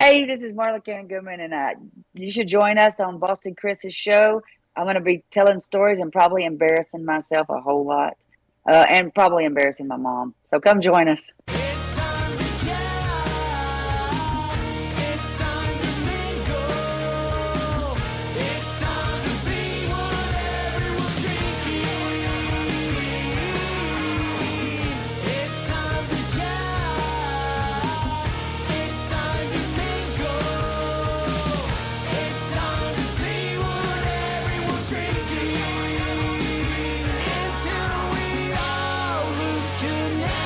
Hey, this is Marla Cannon-Goodman, and you should join us on Boston Chris's show. I'm going to be telling stories and probably embarrassing myself a whole lot, and probably embarrassing my mom. So come join us. It's time to jam. It's time to mingle. It's time to see what everyone's drinking. It's time to jam. It's time to mingle. It's time to see what everyone's drinking. Until we all lose connection.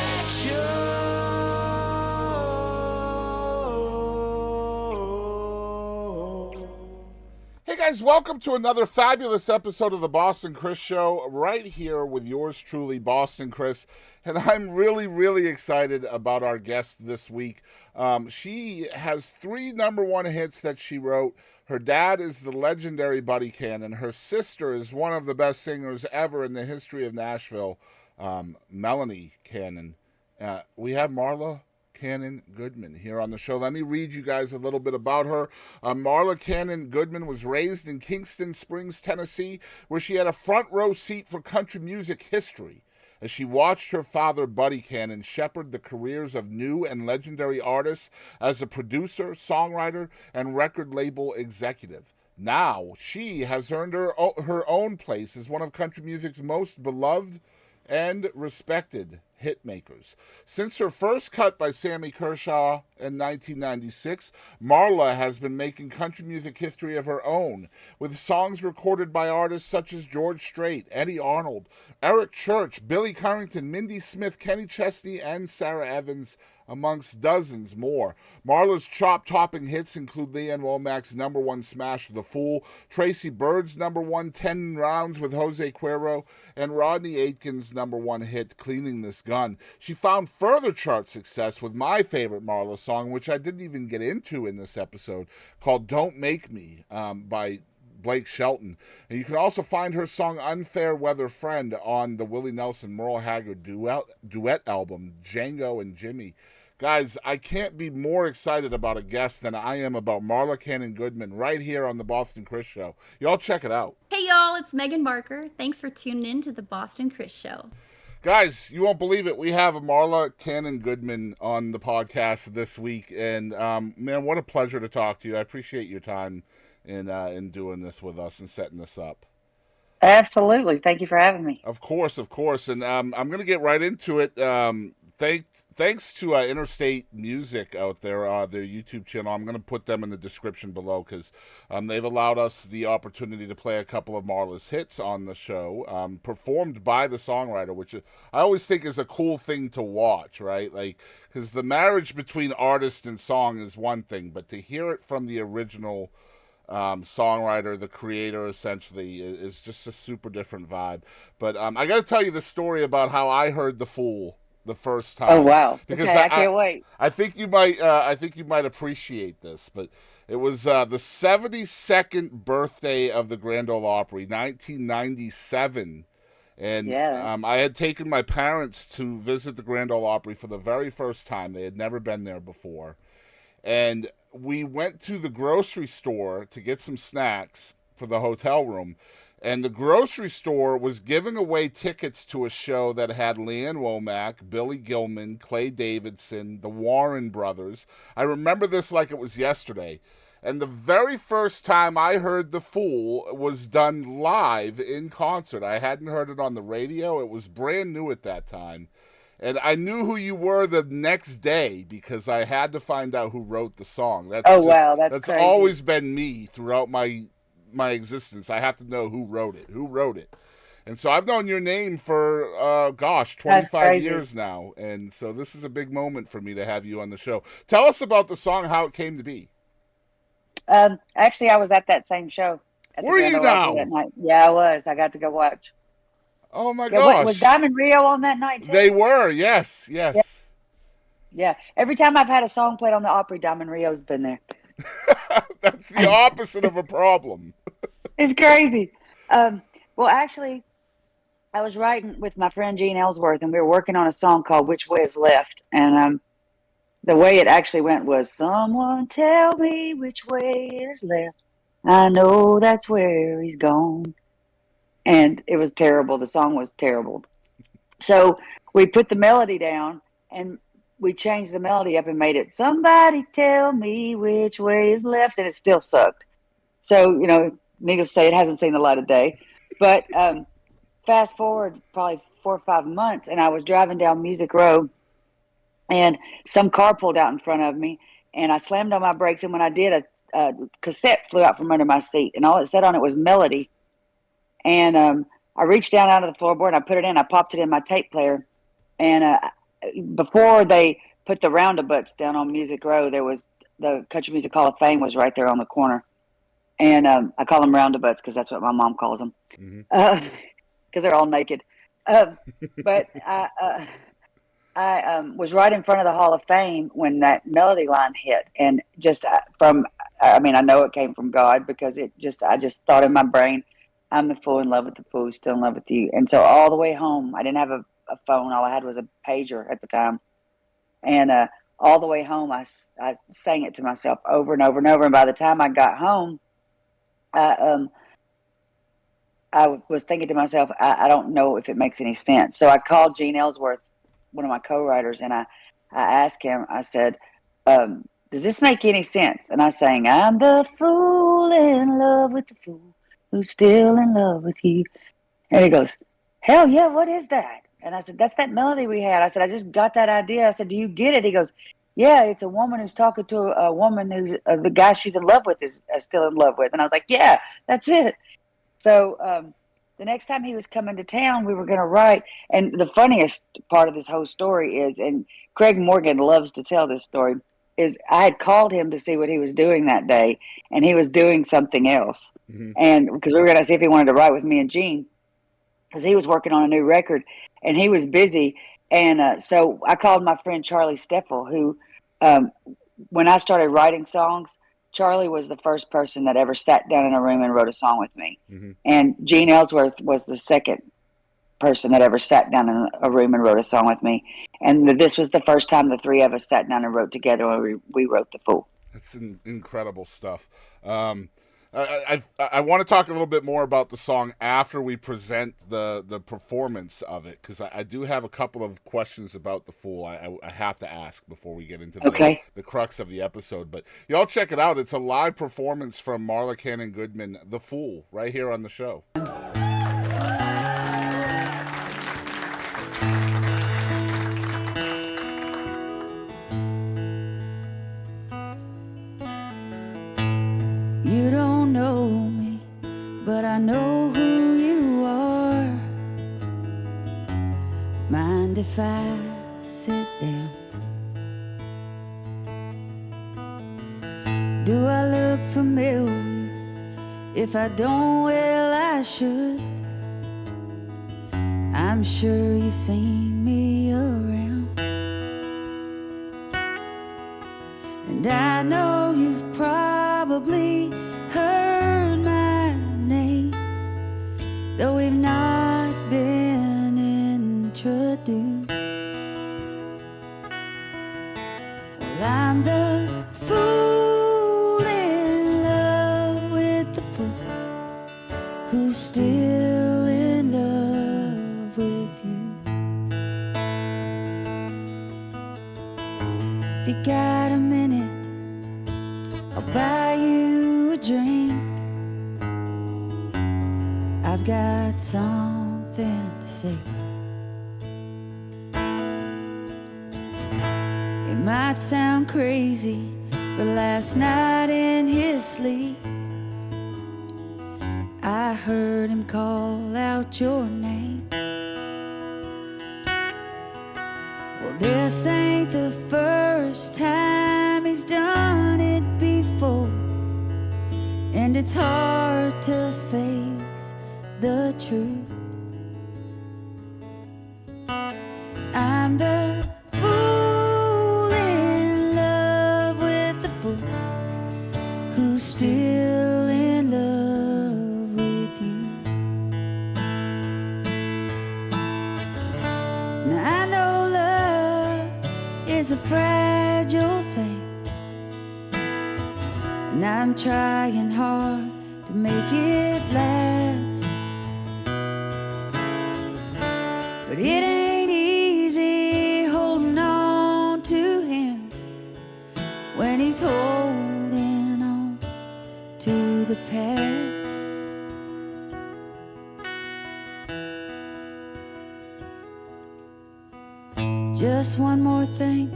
Hey guys, welcome to another fabulous episode of the Boston Chris Show, right here with yours truly, Boston Chris. And I'm really excited about our guest this week. She has 3 number 1 hits that she wrote. Her dad is the legendary Buddy Cannon. Her sister is one of the best singers ever in the history of Nashville, Melanie Cannon. We have Marla Cannon-Goodman here on the show. Let me read you guys a little bit about her. Marla Cannon-Goodman was raised in Kingston Springs, Tennessee, where she had a front row seat for country music history as she watched her father, Buddy Cannon, shepherd the careers of new and legendary artists as a producer, songwriter, and record label executive. Now, she has earned her own place as one of country music's most beloved and respected hitmakers. Since her first cut by Sammy Kershaw in 1996, Marla has been making country music history of her own, with songs recorded by artists such as George Strait, Eddie Arnold, Eric Church, Billy Currington, Mindy Smith, Kenny Chesney, and Sarah Evans, amongst dozens more. Marla's chop-topping hits include Lee Ann Womack's number 1 smash, The Fool, Tracy Byrd's number 1, 10 Rounds with Jose Cuervo, and Rodney Aitken's number 1 hit, Cleaning This Gun. She found further chart success with my favorite Marla song, which I didn't even get into in this episode, called Don't Make Me by Blake Shelton. And you can also find her song Unfair Weather Friend on the Willie Nelson Merle Haggard duet album, Django and Jimmy. Guys, I can't be more excited about a guest than I am about Marla Cannon-Goodman right here on the Boston Chris Show. Y'all check it out. Hey y'all, it's Megan Barker. Thanks for tuning in to the Boston Chris Show. Guys, you won't believe it. We have Marla Cannon-Goodman on the podcast this week, and man, what a pleasure to talk to you. I appreciate your time in doing this with us and setting this up. Absolutely. Thank you for having me. Of course. And I'm going to get right into it. Thanks to Interstate Music out there, their YouTube channel. I'm going to put them in the description below because they've allowed us the opportunity to play a couple of Marla's hits on the show, performed by the songwriter, which I always think is a cool thing to watch, right? Like, because the marriage between artist and song is one thing, but to hear it from the original songwriter, the creator, essentially, is just a super different vibe. But I got to tell you the story about how I heard The Fool the first time. Oh, wow. Because okay, I can't wait. I think you might appreciate this, but it was the 72nd birthday of the Grand Ole Opry, 1997. And Yeah. I had taken my parents to visit the Grand Ole Opry for the very first time. They had never been there before. And we went to the grocery store to get some snacks for the hotel room. And the grocery store was giving away tickets to a show that had Lee Ann Womack, Billy Gilman, Clay Davidson, the Warren Brothers. I remember this like it was yesterday. And the very first time I heard The Fool was done live in concert. I hadn't heard it on the radio. It was brand new at that time. And I knew who you were the next day because I had to find out who wrote the song. Wow, that's crazy. Always been me throughout my existence. I have to know who wrote it. And so I've known your name for 25 years now, and so this is a big moment for me to have you on the show. Tell us about the song, how it came to be. Actually, I was at that same show. Were you now? That night. Yeah, I was. I got to go watch. Oh my gosh! Was Diamond Rio on that night too? They were. Yes. Yeah. Every time I've had a song played on the Opry, Diamond Rio's been there. That's the opposite of a problem. It's crazy. Well, actually, I was writing with my friend Gene Ellsworth, and we were working on a song called "Which Way Is Left," and the way it actually went was, someone tell me which way is left. I know that's where he's gone. And it was terrible. The song was terrible. So we put the melody down and we changed the melody up and made it, somebody tell me which way is left. And it still sucked. So, needless to say, it hasn't seen the light of day. But fast forward probably 4 or 5 months, and I was driving down Music Row, and some car pulled out in front of me, and I slammed on my brakes. And when I did, a cassette flew out from under my seat, and all it said on it was Melody. And I reached down out of the floorboard and I put it in. I popped it in my tape player. And before they put the roundabouts down on Music Row, there was the Country Music Hall of Fame was right there on the corner. And I call them roundabouts because that's what my mom calls them, because they're all naked. But I was right in front of the Hall of Fame when that melody line hit. And just I know it came from God, because I just thought in my brain, I'm the fool in love with the fool who's still in love with you. And so all the way home, I didn't have a phone. All I had was a pager at the time. And all the way home, I sang it to myself over and over and over. And by the time I got home, I was thinking to myself, I don't know if it makes any sense. So I called Gene Ellsworth, one of my co-writers, and I asked him, I said, does this make any sense? And I sang, I'm the fool in love with the fool who's still in love with you. And he goes, hell yeah, what is that? And I said, that's that melody we had. I said, I just got that idea. I said, do you get it? He goes, yeah, it's a woman who's talking to a woman who's the guy she's in love with is still in love with. And I was like, yeah, that's it. So the next time he was coming to town, we were going to write. And the funniest part of this whole story is, and Craig Morgan loves to tell this story, is I had called him to see what he was doing that day, and he was doing something else. And because we were going to see if he wanted to write with me and Gene, because he was working on a new record and he was busy. And so I called my friend Charlie Steffel, who, when I started writing songs, Charlie was the first person that ever sat down in a room and wrote a song with me. And Gene Ellsworth was the second person that ever sat down in a room and wrote a song with me. And this was the first time the three of us sat down and wrote together when we wrote The Fool. That's incredible stuff. I want to talk a little bit more about the song after we present the performance of it, because I do have a couple of questions about The Fool I have to ask before we get into the crux of the episode. But y'all check it out. It's a live performance from Marla Cannon-Goodman, The Fool, right here on the show. You don't know me, but I know who you are. Mind if I sit down? Do I look familiar? If I don't, well, I should. I'm sure you've seen me around, and I know you've probably heard my name, though we've not been introduced. Well, I'm the fool in love with the fool who's still in love with you. If you got a minute, I'll buy you a drink. I've got something to say. It might sound crazy, but last night in his sleep, I heard him call out your name. Well, this ain't the first time he's done it before, and it's hard to face the truth. I'm the fool in love with the fool who's still in love with you. Now I know love is a fragile and I'm trying hard to make it last. But it ain't easy holding on to him when he's holding on to the past. Just one more thing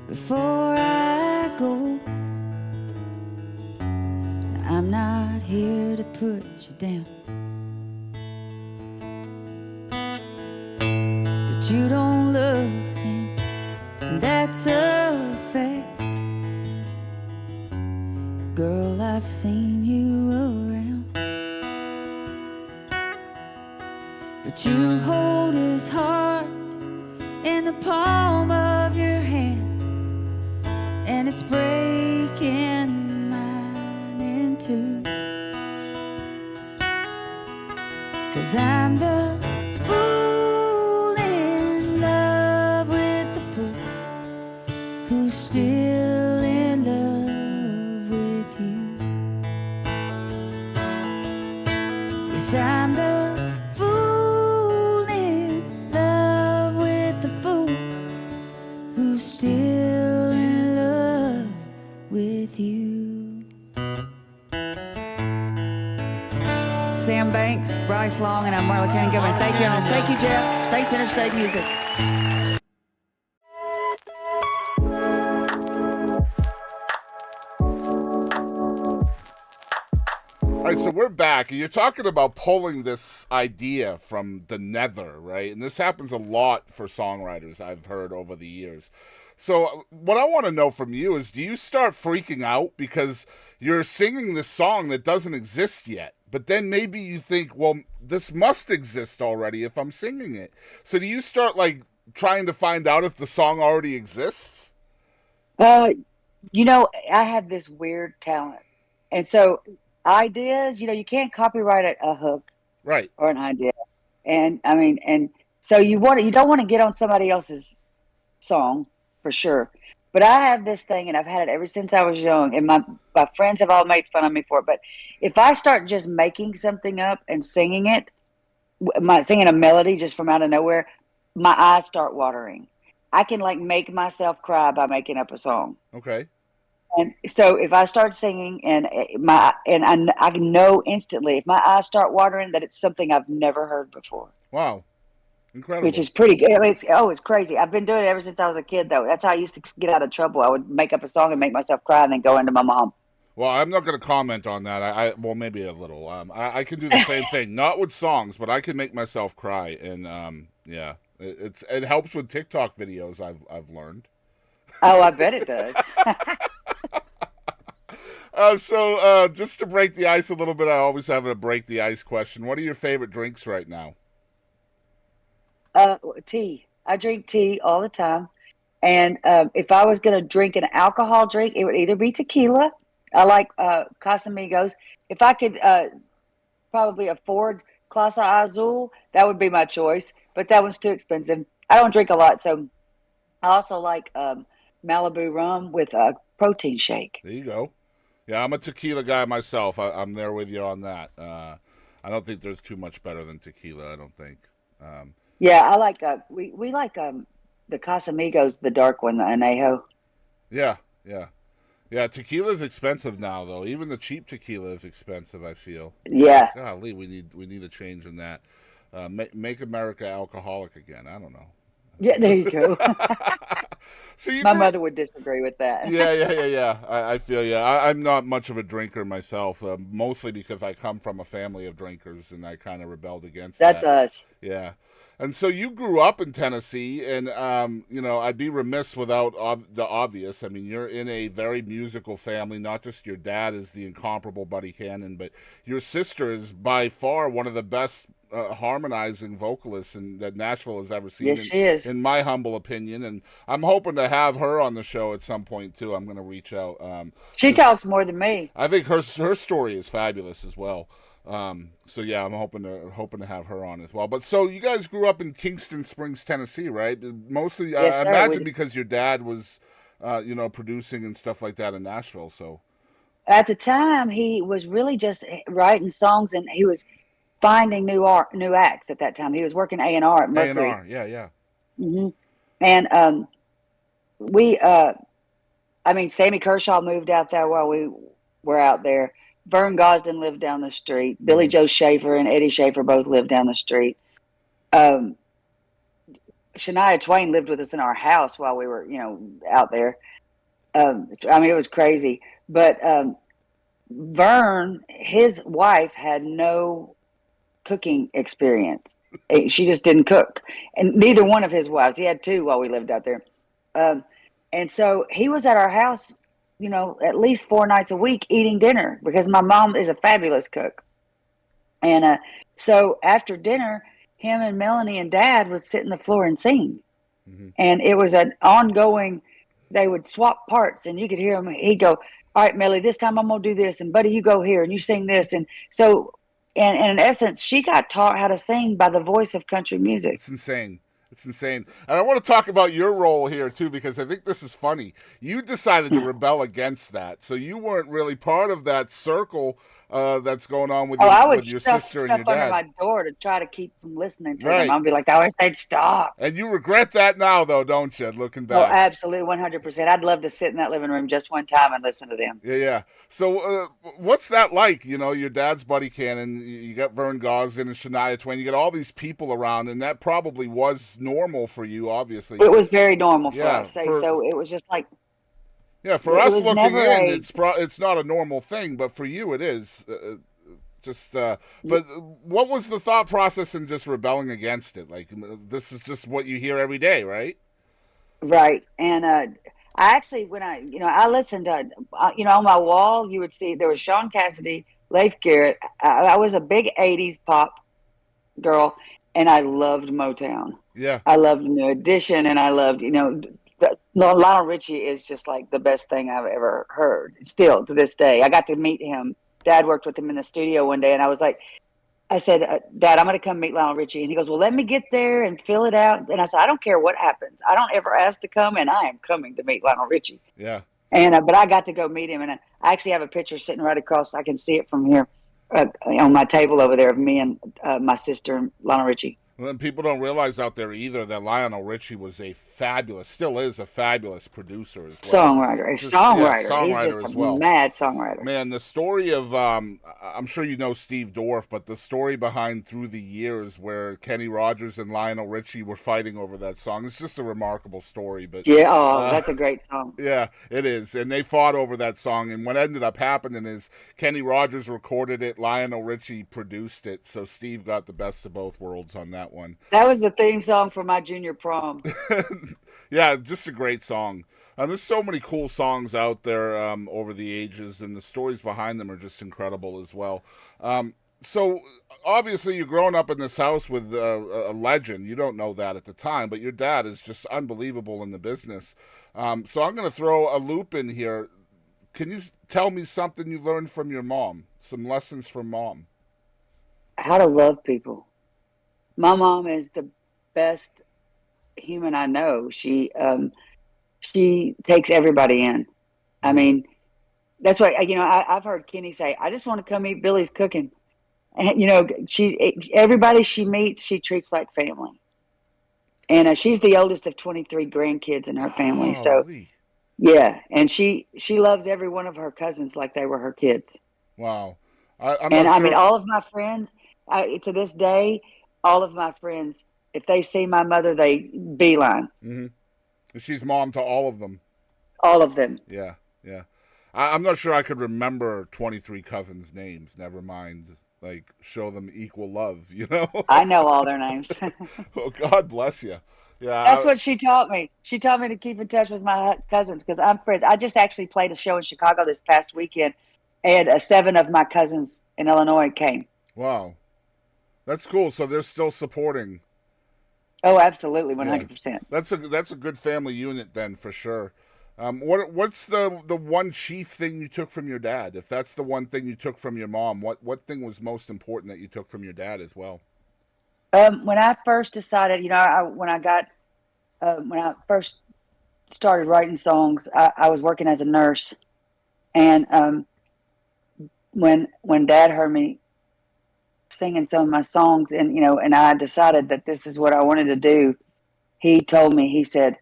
before I go. I'm not here to put you down, but you don't love him, and that's a fact. Girl, I've seen you around, but you hold his heart in the palm of your hand, and it's breaking mine in two. 'Cause I'm the fool in love with the fool who's still in love with you. Yes, I'm the fool in love with the fool who's still in love with you. Sam Banks, Bryce Long, and I'm Marla Cannon-Goodman. Thank you, all. Thank you, Jeff. Thanks, Interstate Music. All right, so we're back, and you're talking about pulling this idea from the nether, right? And this happens a lot for songwriters, I've heard over the years. So what I want to know from you is, do you start freaking out because you're singing this song that doesn't exist yet? But then maybe you think, well, this must exist already if I'm singing it. So do you start, like, trying to find out if the song already exists? You know, I have this weird talent. And so ideas, you know, you can't copyright a hook Right. or an idea. And I mean, and so you don't want to get on somebody else's song for sure. But I have this thing, and I've had it ever since I was young, and my friends have all made fun of me for it. But if I start just making something up and singing it, singing a melody just from out of nowhere, my eyes start watering. I can like make myself cry by making up a song. Okay. And so if I start singing and I know instantly if my eyes start watering that it's something I've never heard before. Wow. Incredible. Which is pretty good. I mean, it's crazy. I've been doing it ever since I was a kid, though. That's how I used to get out of trouble. I would make up a song and make myself cry and then go into my mom. Well, I'm not going to comment on that. Well, maybe a little. I can do the same thing, not with songs, but I can make myself cry, and yeah, it helps with TikTok videos. I've learned. Oh, I bet it does. So just to break the ice a little bit, I always have a break the ice question. What are your favorite drinks right now? Tea. I drink tea all the time. And if I was going to drink an alcohol drink, it would either be tequila. I like Casamigos. If I could probably afford Clase Azul, that would be my choice. But that one's too expensive. I don't drink a lot, so I also like Malibu rum with a protein shake. There you go. Yeah, I'm a tequila guy myself. I'm there with you on that. I don't think there's too much better than tequila, I don't think. Yeah, I like we like the Casamigos, the dark one, the Anejo. Yeah. Tequila is expensive now, though. Even the cheap tequila is expensive, I feel. Yeah. Golly, we need a change in that. Make America alcoholic again. I don't know. Yeah, there you go. So My mother would disagree with that. Yeah. I feel you. I'm not much of a drinker myself, mostly because I come from a family of drinkers, and I kind of rebelled against that. That's us. Yeah. And so you grew up in Tennessee, and, I'd be remiss without the obvious. I mean, you're in a very musical family. Not just your dad is the incomparable Buddy Cannon, but your sister is by far one of the best harmonizing vocalists that Nashville has ever seen. Yes, she is. In my humble opinion. And I'm hoping to have her on the show at some point, too. I'm going to reach out. She talks more than me. I think her story is fabulous as well. So yeah, I'm hoping to have her on as well. But so you guys grew up in Kingston Springs, Tennessee, right? Mostly, Yes, I sir. imagine because your dad was, producing and stuff like that in Nashville. So At the time, he was really just writing songs, and he was finding new acts. At that time, he was working A&R at Mercury. A&R, yeah, yeah. Hmm. And we, I mean, Sammy Kershaw moved out there while we were out there. Vern Gosdin lived down the street. Billy Joe Schaefer and Eddie Schaefer both lived down the street. Um, Shania Twain lived with us in our house while we were, out there. I mean, it was crazy. But Vern, his wife had no cooking experience. She just didn't cook. And neither one of his wives. He had two while we lived out there. And so he was at our house, at least 4 nights a week eating dinner because my mom is a fabulous cook. And so after dinner, him and Melanie and Dad would sit on the floor and sing. Mm-hmm. And it was an ongoing, they would swap parts and you could hear him. He'd go, all right, Mellie, this time I'm going to do this. And Buddy, you go here and you sing this. And so, and in essence, she got taught how to sing by the voice of country music. It's insane. It's insane. And I want to talk about your role here, too, because I think this is funny. You decided to rebel against that. So you weren't really part of that circle that's going on with, I would with your stuff sister and stuff your under dad. my door to try to keep from listening to Right. them. I'd be like, I wish they'd stop. And you regret that now, though, don't you, looking Oh, back? absolutely, 100%. I'd love to sit in that living room just one time and listen to them. Yeah, yeah. So what's that like? Your dad's Buddy Cannon, you got Vern Gosdin and Shania Twain, you got all these people around, and that probably was normal for you, obviously. It was very normal for Yeah, us. So it was just like, Yeah, for it us was looking never in, a- it's not a normal thing, but for you it is. But what was the thought process in just rebelling against it? Like, this is just what you hear every day, right? right. And I actually, when I listened to, on my wall, you would see there was Sean Cassidy, Leif Garrett. I was a big 80s pop girl, and I loved Motown. Yeah. I loved New Edition, and I loved, Lionel Richie is just like the best thing I've ever heard. Still to this day, I got to meet him. Dad worked with him in the studio one day, and I said, Dad, I'm going to come meet Lionel Richie. And he goes, well, let me get there and fill it out. And I said, I don't care what happens. I don't ever ask to come, and I am coming to meet Lionel Richie. Yeah. And but I got to go meet him, and I actually have a picture sitting right across. I can see it from here on my table over there of me and my sister and Lionel Richie. And people don't realize out there either that Lionel Richie was still is a fabulous producer as well. Songwriter. He's He's just as a well. mad songwriter. Man, the story of I'm sure you know Steve Dorff, but the story behind Through the Years, where Kenny Rogers and Lionel Richie were fighting over that song, it's just a remarkable story. But Yeah, that's a great song. yeah, it is, and they fought over that song. And what ended up happening is Kenny Rogers recorded it, Lionel Richie produced it, so Steve got the best of both worlds on that one. That was the theme song for my junior prom. Yeah, just a great song. There's so many cool songs out there over the ages, and the stories behind them are just incredible as well. So obviously you're growing up in this house with a legend. You don't know that at the time, but your dad is just unbelievable in the business. So I'm going to throw a loop in here. Can you tell me something you learned from your mom? Some lessons from Mom? How to love people. My mom is the best human I know. She takes everybody in. I mean, that's why I've heard Kenny say, "I just want to come eat Billy's cooking," and everybody she meets, she treats like family. And she's the oldest of 23 grandkids in her family. So Golly. yeah, and she loves every one of her cousins like they were her kids. Wow. I'm And not I sure. mean, all of my friends, to this day, all of my friends, if they see my mother, they beeline. Mm-hmm. She's mom to all of them. All of them. Yeah, yeah. I'm not sure I could remember 23 cousins' names. Never mind, like, show them equal love, I know all their names. Oh, God bless you. Yeah. That's what she taught me. She taught me to keep in touch with my cousins because I'm friends. I just actually played a show in Chicago this past weekend, and 7 of my cousins in Illinois came. Wow. That's cool. So they're still supporting. Oh, absolutely, 100%. That's a good family unit then, for sure. What's the one chief thing you took from your dad? If that's the one thing you took from your mom, what thing was most important that you took from your dad as well? When I first decided, when I first started writing songs, I was working as a nurse, and when Dad heard me singing some of my songs, and and I decided that this is what I wanted to do, he told me, he said,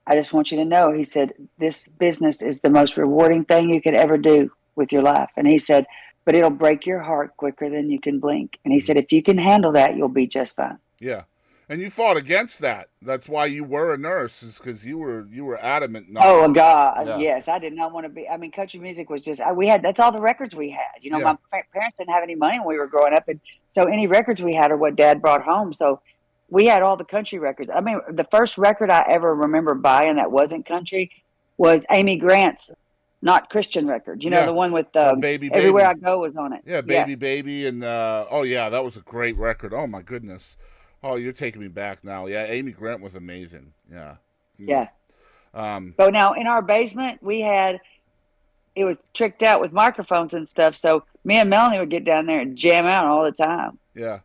I just want you to know, he said, this business is the most rewarding thing you could ever do with your life. And he said, but it'll break your heart quicker than you can blink. And he said, if you can handle that, you'll be just fine. Yeah. And you fought against that. That's why you were a nurse, is because you were adamant not. Oh God, Yeah. yes, I did not want to be. I mean, country music was just that's all the records we had. Yeah. My parents didn't have any money when we were growing up, and so any records we had are what Dad brought home. So we had all the country records. I mean, the first record I ever remember buying that wasn't country was Amy Grant's Not Christian record. Yeah. The one with Baby Everywhere Baby. I Go was on it. Yeah, Baby Baby, and oh yeah, that was a great record. Oh my goodness. Oh, you're taking me back now. Yeah, Amy Grant was amazing. Yeah. Yeah. So now in our basement it was tricked out with microphones and stuff. So me and Melanie would get down there and jam out all the time. Yeah.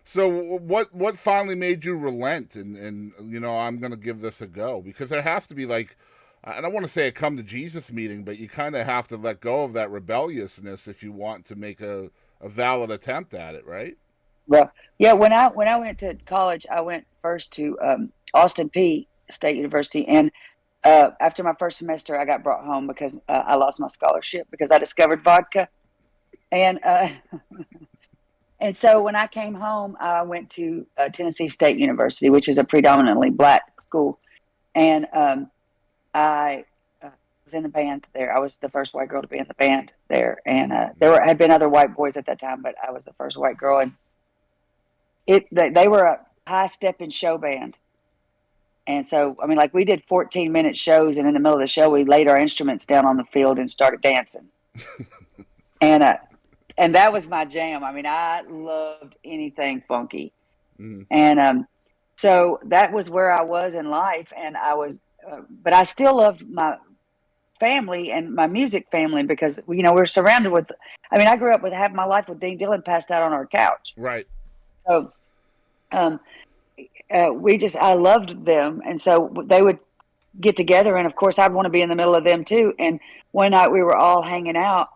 So what finally made you relent and I'm going to give this a go? Because there has to be, like, I don't want to say a come to Jesus meeting, but you kind of have to let go of that rebelliousness if you want to make a valid attempt at it, right? Well, yeah, when I went to college, I went first to Austin Peay State University, and after my first semester, I got brought home because I lost my scholarship because I discovered vodka, and and so when I came home, I went to Tennessee State University, which is a predominantly black school, and I was in the band there. I was the first white girl to be in the band there, and had been other white boys at that time, but I was the first white girl, and they were a high-stepping show band. And so, I mean, like, we did 14-minute shows, and in the middle of the show, we laid our instruments down on the field and started dancing. and that was my jam. I mean, I loved anything funky. Mm-hmm. And so that was where I was in life, and I was, but I still loved my family and my music family because, we're surrounded with, I mean, I grew up with half my life with Dean Dillon passed out on our couch. Right. So, I loved them. And so they would get together. And of course I'd want to be in the middle of them too. And one night we were all hanging out,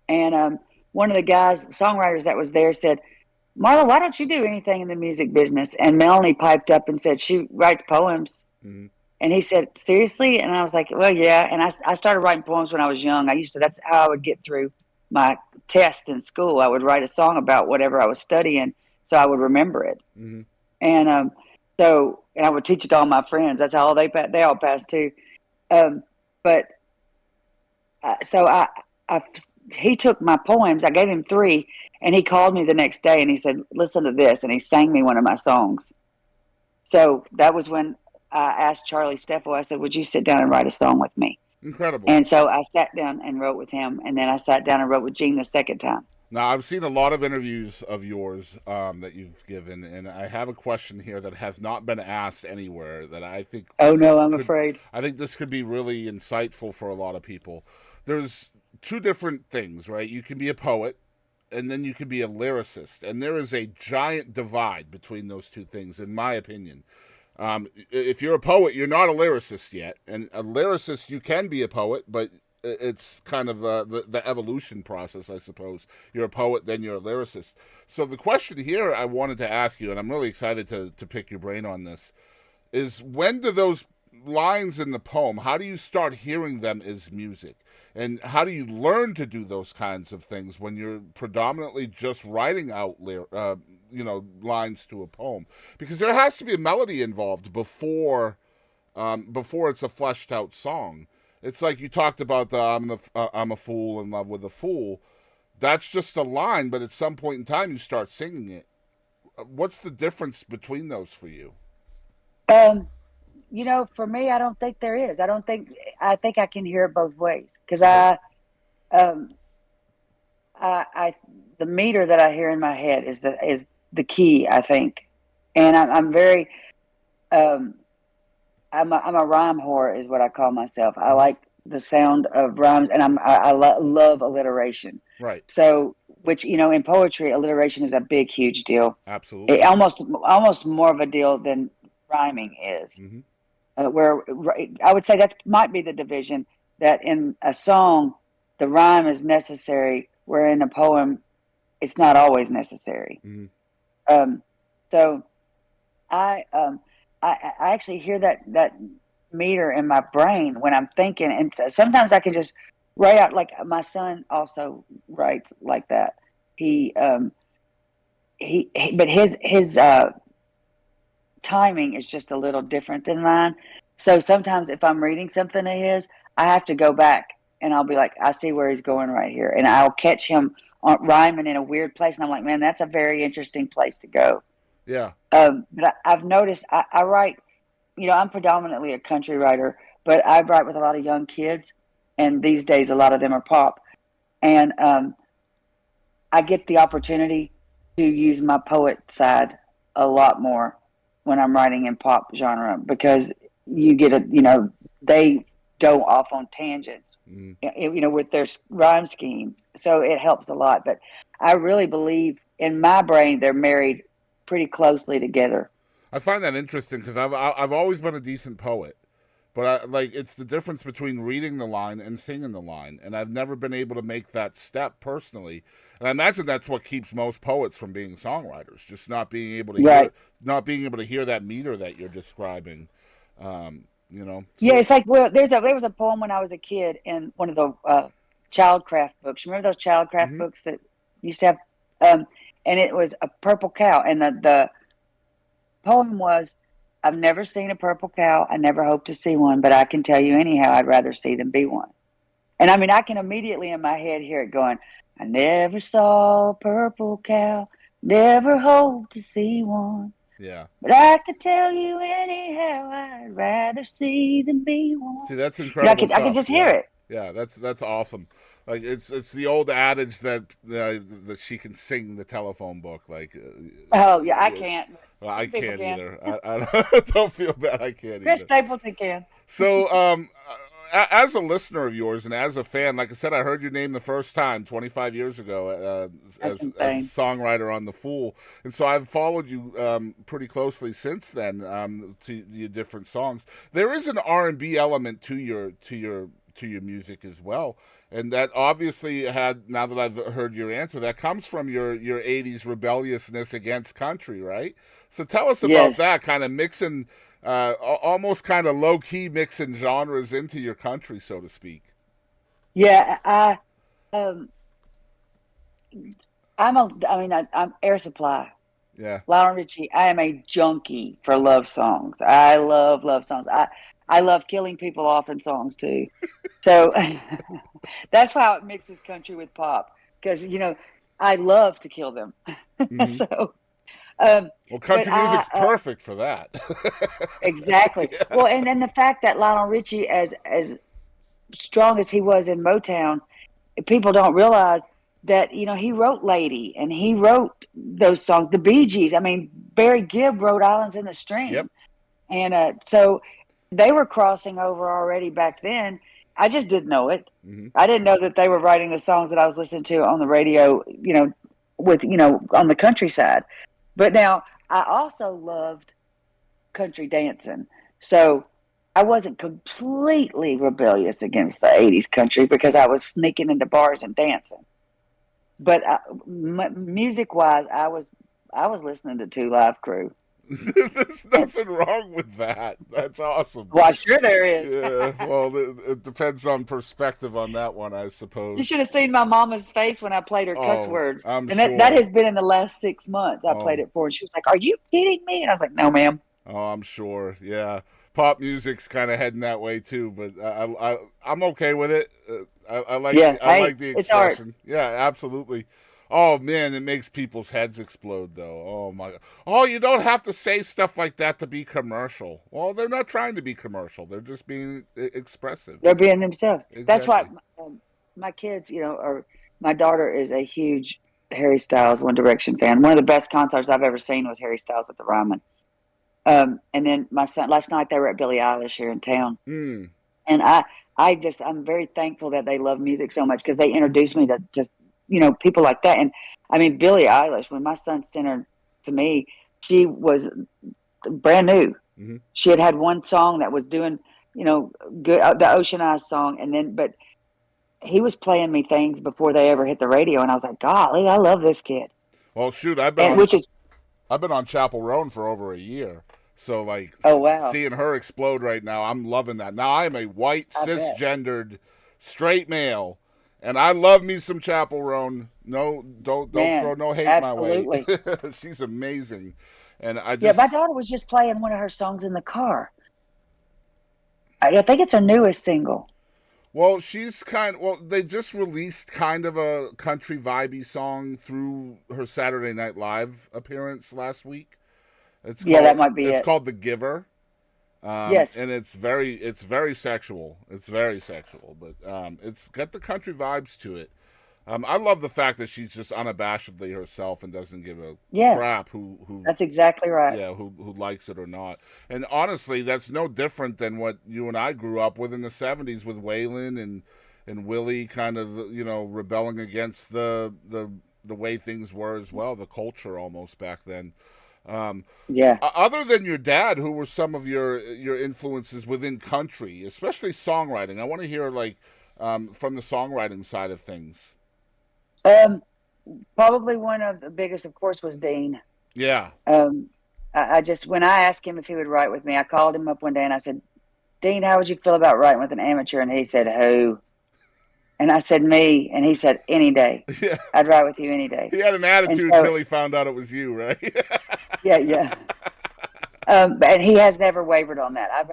and one of the guys, songwriters that was there, said, Marla, why don't you do anything in the music business? And Melanie piped up and said, she writes poems. Mm-hmm. And he said, seriously? And I was like, well, yeah. And I started writing poems when I was young. that's how I would get through my tests in school. I would write a song about whatever I was studying, so I would remember it. Mm-hmm. And and I would teach it to all my friends. That's how they all passed too. He took my poems. I gave him 3, and he called me the next day and he said, listen to this. And he sang me one of my songs. So that was when I asked Charlie Steffel, I said, would you sit down and write a song with me? Incredible. And so I sat down and wrote with him. And then I sat down and wrote with Gene the second time. Now, I've seen a lot of interviews of yours that you've given, and I have a question here that has not been asked anywhere that I think... Oh, no, I'm afraid. I think this could be really insightful for a lot of people. There's 2 different things, right? You can be a poet, and then you can be a lyricist, and there is a giant divide between those 2 things, in my opinion. If you're a poet, you're not a lyricist yet, and a lyricist, you can be a poet, but... it's kind of the evolution process, I suppose. You're a poet, then you're a lyricist. So the question here I wanted to ask you, and I'm really excited to pick your brain on this, is when do those lines in the poem, how do you start hearing them as music? And how do you learn to do those kinds of things when you're predominantly just writing out lines to a poem? Because there has to be a melody involved before it's a fleshed out song. It's like you talked about I'm a fool in love with a fool. That's just a line, but at some point in time you start singing it. What's the difference between those for you? For me, I don't think there is. I think I can hear it both ways because the meter that I hear in my head is the key, I think, and I'm very. I'm a rhyme whore, is what I call myself. I like the sound of rhymes, and I love alliteration. Right. So, which in poetry, alliteration is a big, huge deal. Absolutely. Almost more of a deal than rhyming is. Mm-hmm. Where I would say that might be the division, that in a song, the rhyme is necessary where in a poem, it's not always necessary. Mhm. So I actually hear that meter in my brain when I'm thinking, and sometimes I can just write out. Like my son also writes like that. But his timing is just a little different than mine. So sometimes if I'm reading something of his, I have to go back and I'll be like, I see where he's going right here, and I'll catch him on rhyming in a weird place, and I'm like, man, that's a very interesting place to go. Yeah. But I've noticed I write, I'm predominantly a country writer, but I write with a lot of young kids, and these days a lot of them are pop, and I get the opportunity to use my poet side a lot more when I'm writing in pop genre, because you get they go off on tangents, with their rhyme scheme. So it helps a lot. But I really believe in my brain, they're married pretty closely together. I find that interesting because I've always been a decent poet, but it's the difference between reading the line and singing the line, and I've never been able to make that step personally. And I imagine that's what keeps most poets from being songwriters, just not being able to Right. hear that meter that you're describing. So, Yeah, it's like, well, there was a poem when I was a kid in one of the childcraft books. Remember those childcraft books that used to have, and it was a purple cow, and the poem was, I've never seen a purple cow. I never hope to see one, but I can tell you anyhow, I'd rather see them be one. And I mean, I can immediately in my head hear it going, I never saw a purple cow, never hope to see one. yeah. But I could tell you anyhow, I'd rather see than be one. See, that's incredible I stuff. could just hear it. Yeah, that's awesome. Like it's the old adage that she can sing the telephone book. Oh yeah, I can't. Well, I Some people can't can. either. I don't feel bad. I can't Chris either. Stapleton can. So, as a listener of yours and as a fan, like I said, I heard your name the first time 25 years ago as a songwriter on The Fool, and so I've followed you pretty closely since then to your different songs. There is an R&B element to your music as well, and that obviously had. Now that I've heard your answer, that comes from your '80s rebelliousness against country, right? So tell us about that kind of mixing. Almost kind of low key mixing genres into your country, so to speak. Yeah, I'm Air Supply. Yeah, Lionel Richie. I am a junkie for love songs. I love love songs. I love killing people off in songs too. So that's how it mixes country with pop, because I love to kill them. So. Well, country music's perfect for that. Exactly. Yeah. Well, and then the fact that Lionel Richie, as strong as he was in Motown, people don't realize that he wrote "Lady" and he wrote those songs. The Bee Gees. I mean, Barry Gibb wrote "Islands in the Stream," Yep. and so they were crossing over already back then. I just didn't know it. I didn't know that they were writing the songs that I was listening to on the radio. With on the countryside. But now I also loved country dancing. So I wasn't completely rebellious against the 80s country, because I was sneaking into bars and dancing. But music wise, I was listening to Two Live Crew. There's nothing wrong with that. That's awesome. Well, sure there is. Yeah, well, it depends on perspective on that one, I suppose. You should have seen my mama's face when I played her cuss words. I'm and sure. that has been in the last 6 months. I played it for her, and she was like, "Are you kidding me?" And I was like, "No, ma'am." Oh, I'm sure. Yeah, pop music's kind of heading that way too, but I'm okay with it. I like the it's art. expression. Yeah, absolutely. Oh man, it makes people's heads explode though. Oh my God. Oh, you don't have to say stuff like that to be commercial. Well, they're not trying to be commercial. They're just being expressive. They're being themselves. Exactly. That's why my kids, or my daughter is a huge Harry Styles One Direction fan. One of the best concerts I've ever seen was Harry Styles at the Ryman. And then my son, last night they were at Billie Eilish here in town. And I'm very thankful that they love music so much, because they introduced me to just, people like that. And I mean, Billie Eilish, when my son sent her to me, she was brand new. She had one song that was doing, good, the Ocean Eyes song. And then, but he was playing me things before they ever hit the radio, and I was like, golly, I love this kid. Well, shoot, And which is, I've been on Chapel Roan for over a year. So, like, oh wow, seeing her explode right now, I'm loving that. Now, I'm a white, I bet. cisgendered, straight male, and I love me some Chapel Roan. No, don't Man, throw no hate my way. absolutely. She's amazing, and I Yeah, just my daughter was just playing one of her songs in the car. I think it's her newest single. well, they just released kind of a country vibey song through her Saturday Night Live appearance last week. Yeah, that might be It's it. called The Giver. Yes. And it's very sexual. It's very sexual, but it's got the country vibes to it. I love the fact that she's just unabashedly herself and doesn't give a Yeah, crap that's exactly right. who likes it or not. And honestly, that's no different than what you and I grew up with in the '70s with Waylon and Willie, kind of rebelling against the way things were as well, the culture almost back then. Yeah. Other than your dad, who were some of your influences within country, especially songwriting? I want to hear from the songwriting side of things. Um, Probably one of the biggest, of course, was Dean. Yeah, I just, when I asked him if he would write with me, I called him up one day and I said, Dean, how would you feel about writing with an amateur? And he said, who? And I said, me. And he said, any day. yeah. I'd write with you any day. He had an attitude so- till he found out it was you, right? Yeah, yeah. And he has never wavered on that. I've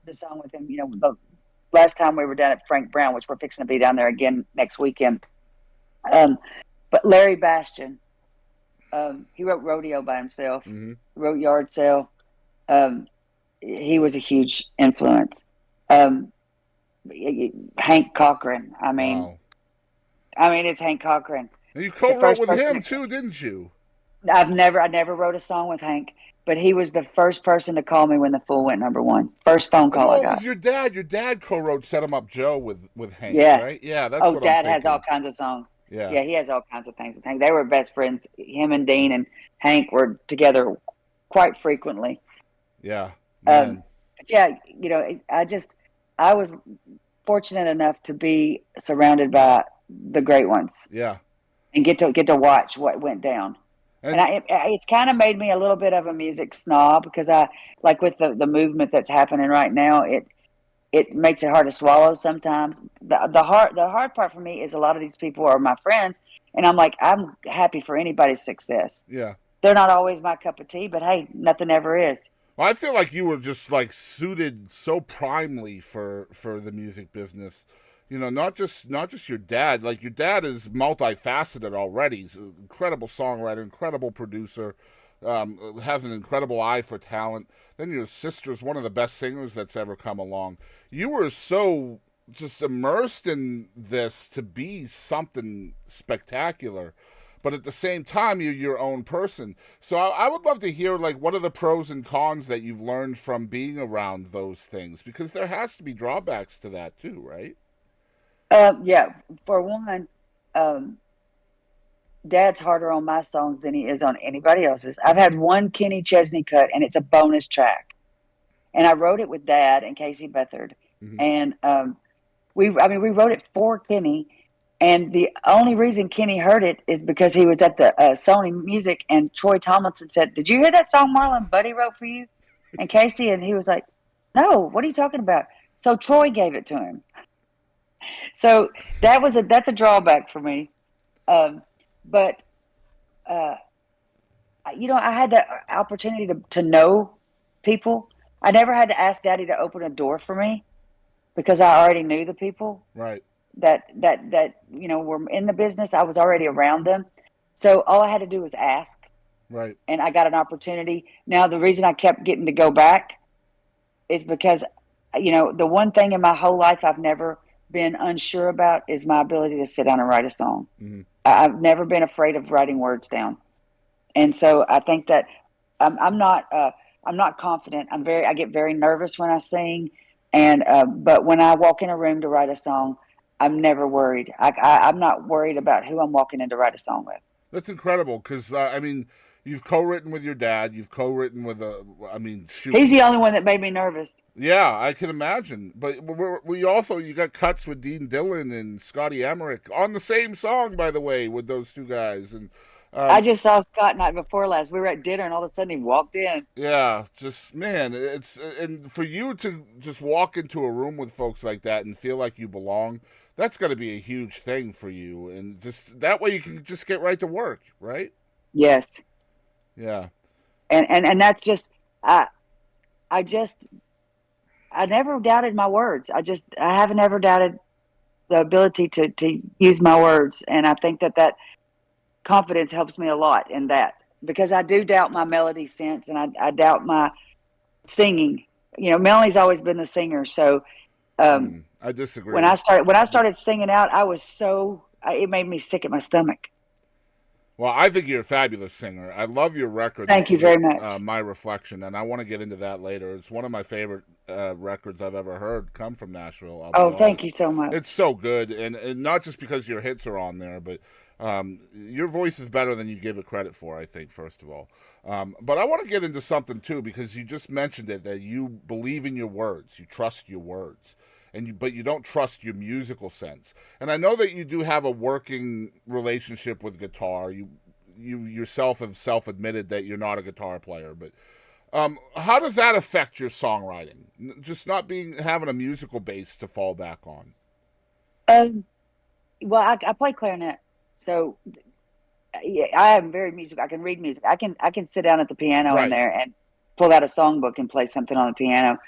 the song with him, the last time we were down at Frank Brown, which we're fixing to be down there again next weekend. But Larry Bastian, he wrote Rodeo by himself, Mm-hmm. wrote Yard Sale. He was a huge influence. Hank Cochran. Wow. It's Hank Cochran. And you The co-wrote first with person him that- too, didn't you? I never wrote a song with Hank, but he was the first person to call me when the Fool went #1. First phone call No, I it got. was your dad. Your dad co-wrote "Set 'Em Up Joe" with Hank, Yeah. right? Yeah, that's Oh, what Dad I'm has all thinking. kinds of songs. Yeah, Yeah, he has all kinds of things with Hank. They were best friends. Him and Dean and Hank were together quite frequently. yeah, Um, man. But yeah, I was fortunate enough to be surrounded by the great ones Yeah, and get to watch what went down. and It's kind of made me a little bit of a music snob because I like with the movement that's happening right now. It makes it hard to swallow sometimes. The hard part for me is a lot of these people are my friends, and I'm like, I'm happy for anybody's success. yeah. They're not always my cup of tea, but hey, nothing ever is. Well, I feel like you were just like suited so primely for the music business. Not just your dad. Like your dad is multifaceted already. He's an incredible songwriter, incredible producer, has an incredible eye for talent. Then your sister's one of the best singers that's ever come along. You were so just immersed in this to be something spectacular. But at the same time, you're your own person. So I would love to hear, like, what are the pros and cons that you've learned from being around those things? Because there has to be drawbacks to that too, right? Yeah, for one, Dad's harder on my songs than he is on anybody else's. I've had one Kenny Chesney cut, and it's a bonus track. And I wrote it with Dad and Casey Beathard. Mhm. And we wrote it for Kenny. And the only reason Kenny heard it is because he was at the Sony Music, and Troy Tomlinson said, "Did you hear that song Marla and Buddy wrote for you?" And Casey, and he was like, "No, what are you talking about?" So Troy gave it to him. So that's a drawback for me. But I had the opportunity to know people. I never had to ask Daddy to open a door for me because I already knew the people Right. that were in the business. I was already around them. So all I had to do was ask, Right. and I got an opportunity. Now, the reason I kept getting to go back is because, the one thing in my whole life I've never been unsure about is my ability to sit down and write a song. Mm-hmm. I've never been afraid of writing words down. And so I think that I'm not confident. I get very nervous when I sing. But when I walk in a room to write a song, I'm never worried. I'm not worried about who I'm walking in to write a song with. That's incredible because, you've co-written with your dad. You've co-written with shoot. He's the only one that made me nervous. Yeah, I can imagine. But you got cuts with Dean Dillon and Scotty Emmerich on the same song, by the way, with those two guys. And I just saw Scott night before last. We were at dinner, and all of a sudden he walked in. yeah, just man, and for you to just walk into a room with folks like that and feel like you belong, that's got to be a huge thing for you. And just that way you can just get right to work, right? Yes, Yeah. and that's just I never doubted my words. I haven't ever doubted the ability to use my words, and I think that confidence helps me a lot in that, because I do doubt my melody sense, and I doubt my singing. Melanie's always been the singer, so I disagree. when I started singing out, it made me sick at my stomach. Well, I think you're a fabulous singer. I love your record. Thank you very much. My Reflection, and I want to get into that later. It's one of my favorite records I've ever heard come from Nashville. Thank you so much. It's so good, and not just because your hits are on there, but your voice is better than you give it credit for, I think, first of all. But I want to get into something, too, because you just mentioned it, that you believe in your words. You trust your words. But you don't trust your musical sense. And I know that you do have a working relationship with guitar. You yourself have self-admitted that you're not a guitar player. But how does that affect your songwriting? Just not having a musical base to fall back on. Well, I play clarinet, so yeah, I am very musical. I can read music. I can sit down at the piano in there and pull out a songbook and play something on the piano.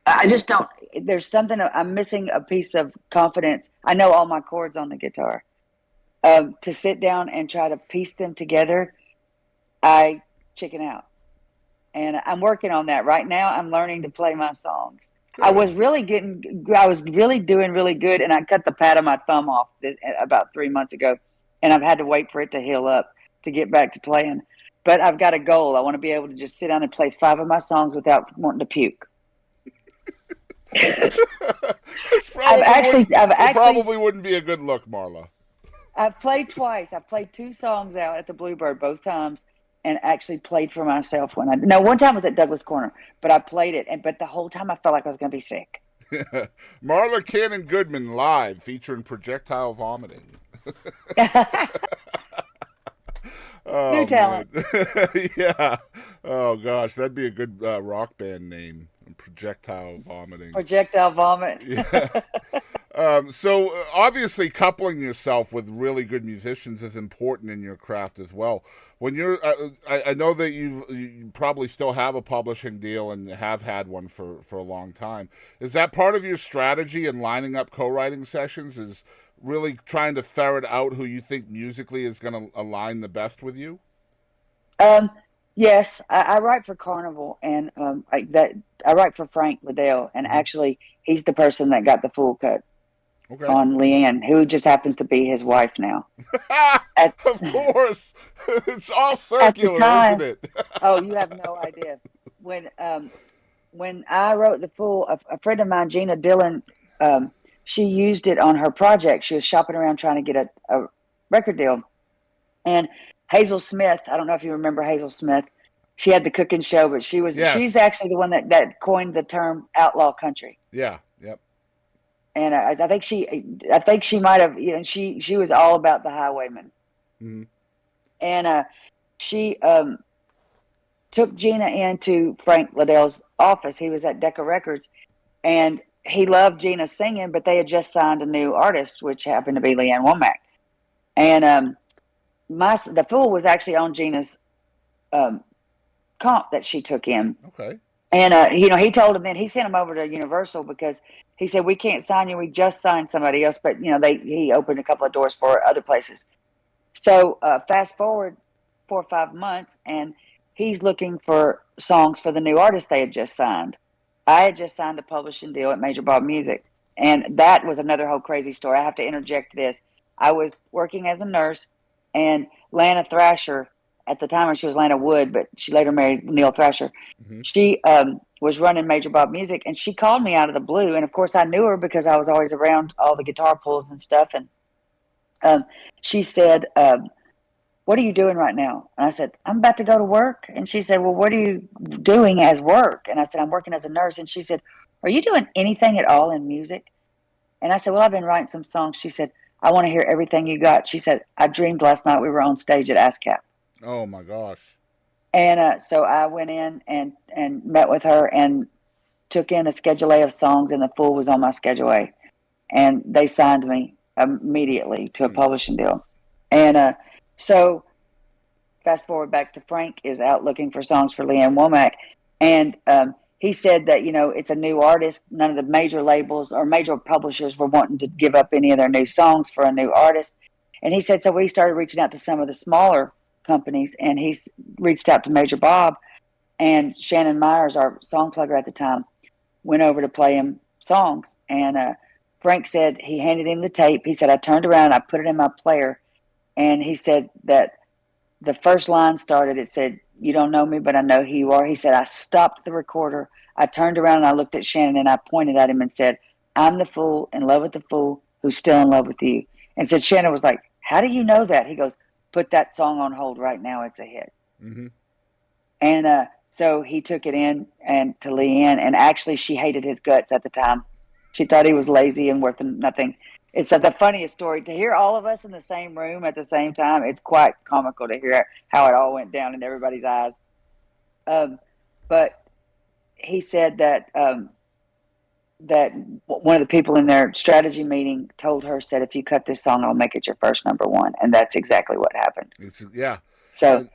I just don't. There's something. I'm missing a piece of confidence. I know all my chords on the guitar. To sit down and try to piece them together, I chicken out. And I'm working on that right now. I'm learning to play my songs. Good. I was really doing really good, and I cut the pad of my thumb off about 3 months ago, and I've had to wait for it to heal up to get back to playing. But I've got a goal. I want to be able to just sit down and play 5 of my songs without wanting to puke. It probably wouldn't be a good look, Marla. I've played twice. I played 2 songs out at the Bluebird both times, and actually played for myself one time was at Douglas Corner, but I played it, but the whole time I felt like I was going to be sick. Marla Cannon-Goodman live featuring projectile vomiting. New talent. Yeah. Oh gosh, that'd be a good rock band name. Projectile vomiting. Projectile vomit. Yeah. So obviously coupling yourself with really good musicians is important in your craft as well. When you're, I know that you probably still have a publishing deal and have had one for a long time. Is that part of your strategy in lining up co-writing sessions? Is really trying to ferret out who you think musically is going to align the best with you? Yes, I write for Carnival, and I write for Frank Liddell, and actually he's the person that got the full cut on Lee Ann, who just happens to be his wife now. Of course, it's all circular, isn't it? Oh, you have no idea. When I wrote the full, a friend of mine, Gina Dillon, she used it on her project. She was shopping around trying to get a record deal, and Hazel Smith, I don't know if you remember Hazel Smith. She had the cooking show, but she's actually the one that coined the term outlaw country. Yeah. Yep. And I think she might have, she was all about the highwayman. Mm-hmm. And she took Gina into Frank Liddell's office. He was at Decca Records, and he loved Gina singing, but they had just signed a new artist, which happened to be Lee Ann Womack. And the Fool was actually on Gina's comp that she took in. Okay. And he told him, then he sent him over to Universal, because he said, we can't sign you. We just signed somebody else, but he opened a couple of doors for other places. So fast forward 4 or 5 months, and he's looking for songs for the new artist they had just signed. I had just signed a publishing deal at Major Bob Music, and that was another whole crazy story. I have to interject this. I was working as a nurse, and Lana Thrasher, at the time she was Lana Wood, but she later married Neil Thrasher. Mm-hmm. She was running Major Bob Music, and she called me out of the blue. And of course I knew her because I was always around all the guitar pulls and stuff. And she said, what what are you doing right now? And I said, I'm about to go to work. And she said, well, what are you doing as work? And I said, I'm working as a nurse. And she said, are you doing anything at all in music? And I said, well, I've been writing some songs. She said, I want to hear everything you got. She said, I dreamed last night we were on stage at ASCAP. Oh my gosh. And so I went in and met with her and took in a Schedule A of songs, and The Fool was on my Schedule A. And they signed me immediately to a publishing deal. And so fast forward back to Frank is out looking for songs for Lee Ann Womack. And he said that, it's a new artist. None of the major labels or major publishers were wanting to give up any of their new songs for a new artist. And he said, so we started reaching out to some of the smaller companies, and he's reached out to Major Bob, and Shannon Myers, our song plugger at the time, went over to play him songs. And Frank said he handed him the tape. He said, I turned around, I put it in my player, and he said that the first line started, it said, you don't know me, but I know who you are. He said, I stopped the recorder. I turned around and I looked at Shannon and I pointed at him and said, I'm the fool in love with the fool who's still in love with you. And said, Shannon was like, how do you know that? He goes, put that song on hold right now. It's a hit. Mm-hmm. And so he took it in and to Lee Ann, and actually she hated his guts at the time. She thought he was lazy and worth nothing. It's the funniest story to hear all of us in the same room at the same time. It's quite comical to hear how it all went down in everybody's eyes. But he said that that one of the people in their strategy meeting told her, said, if you cut this song, I'll make it your first #1. And that's exactly what happened. Yeah. So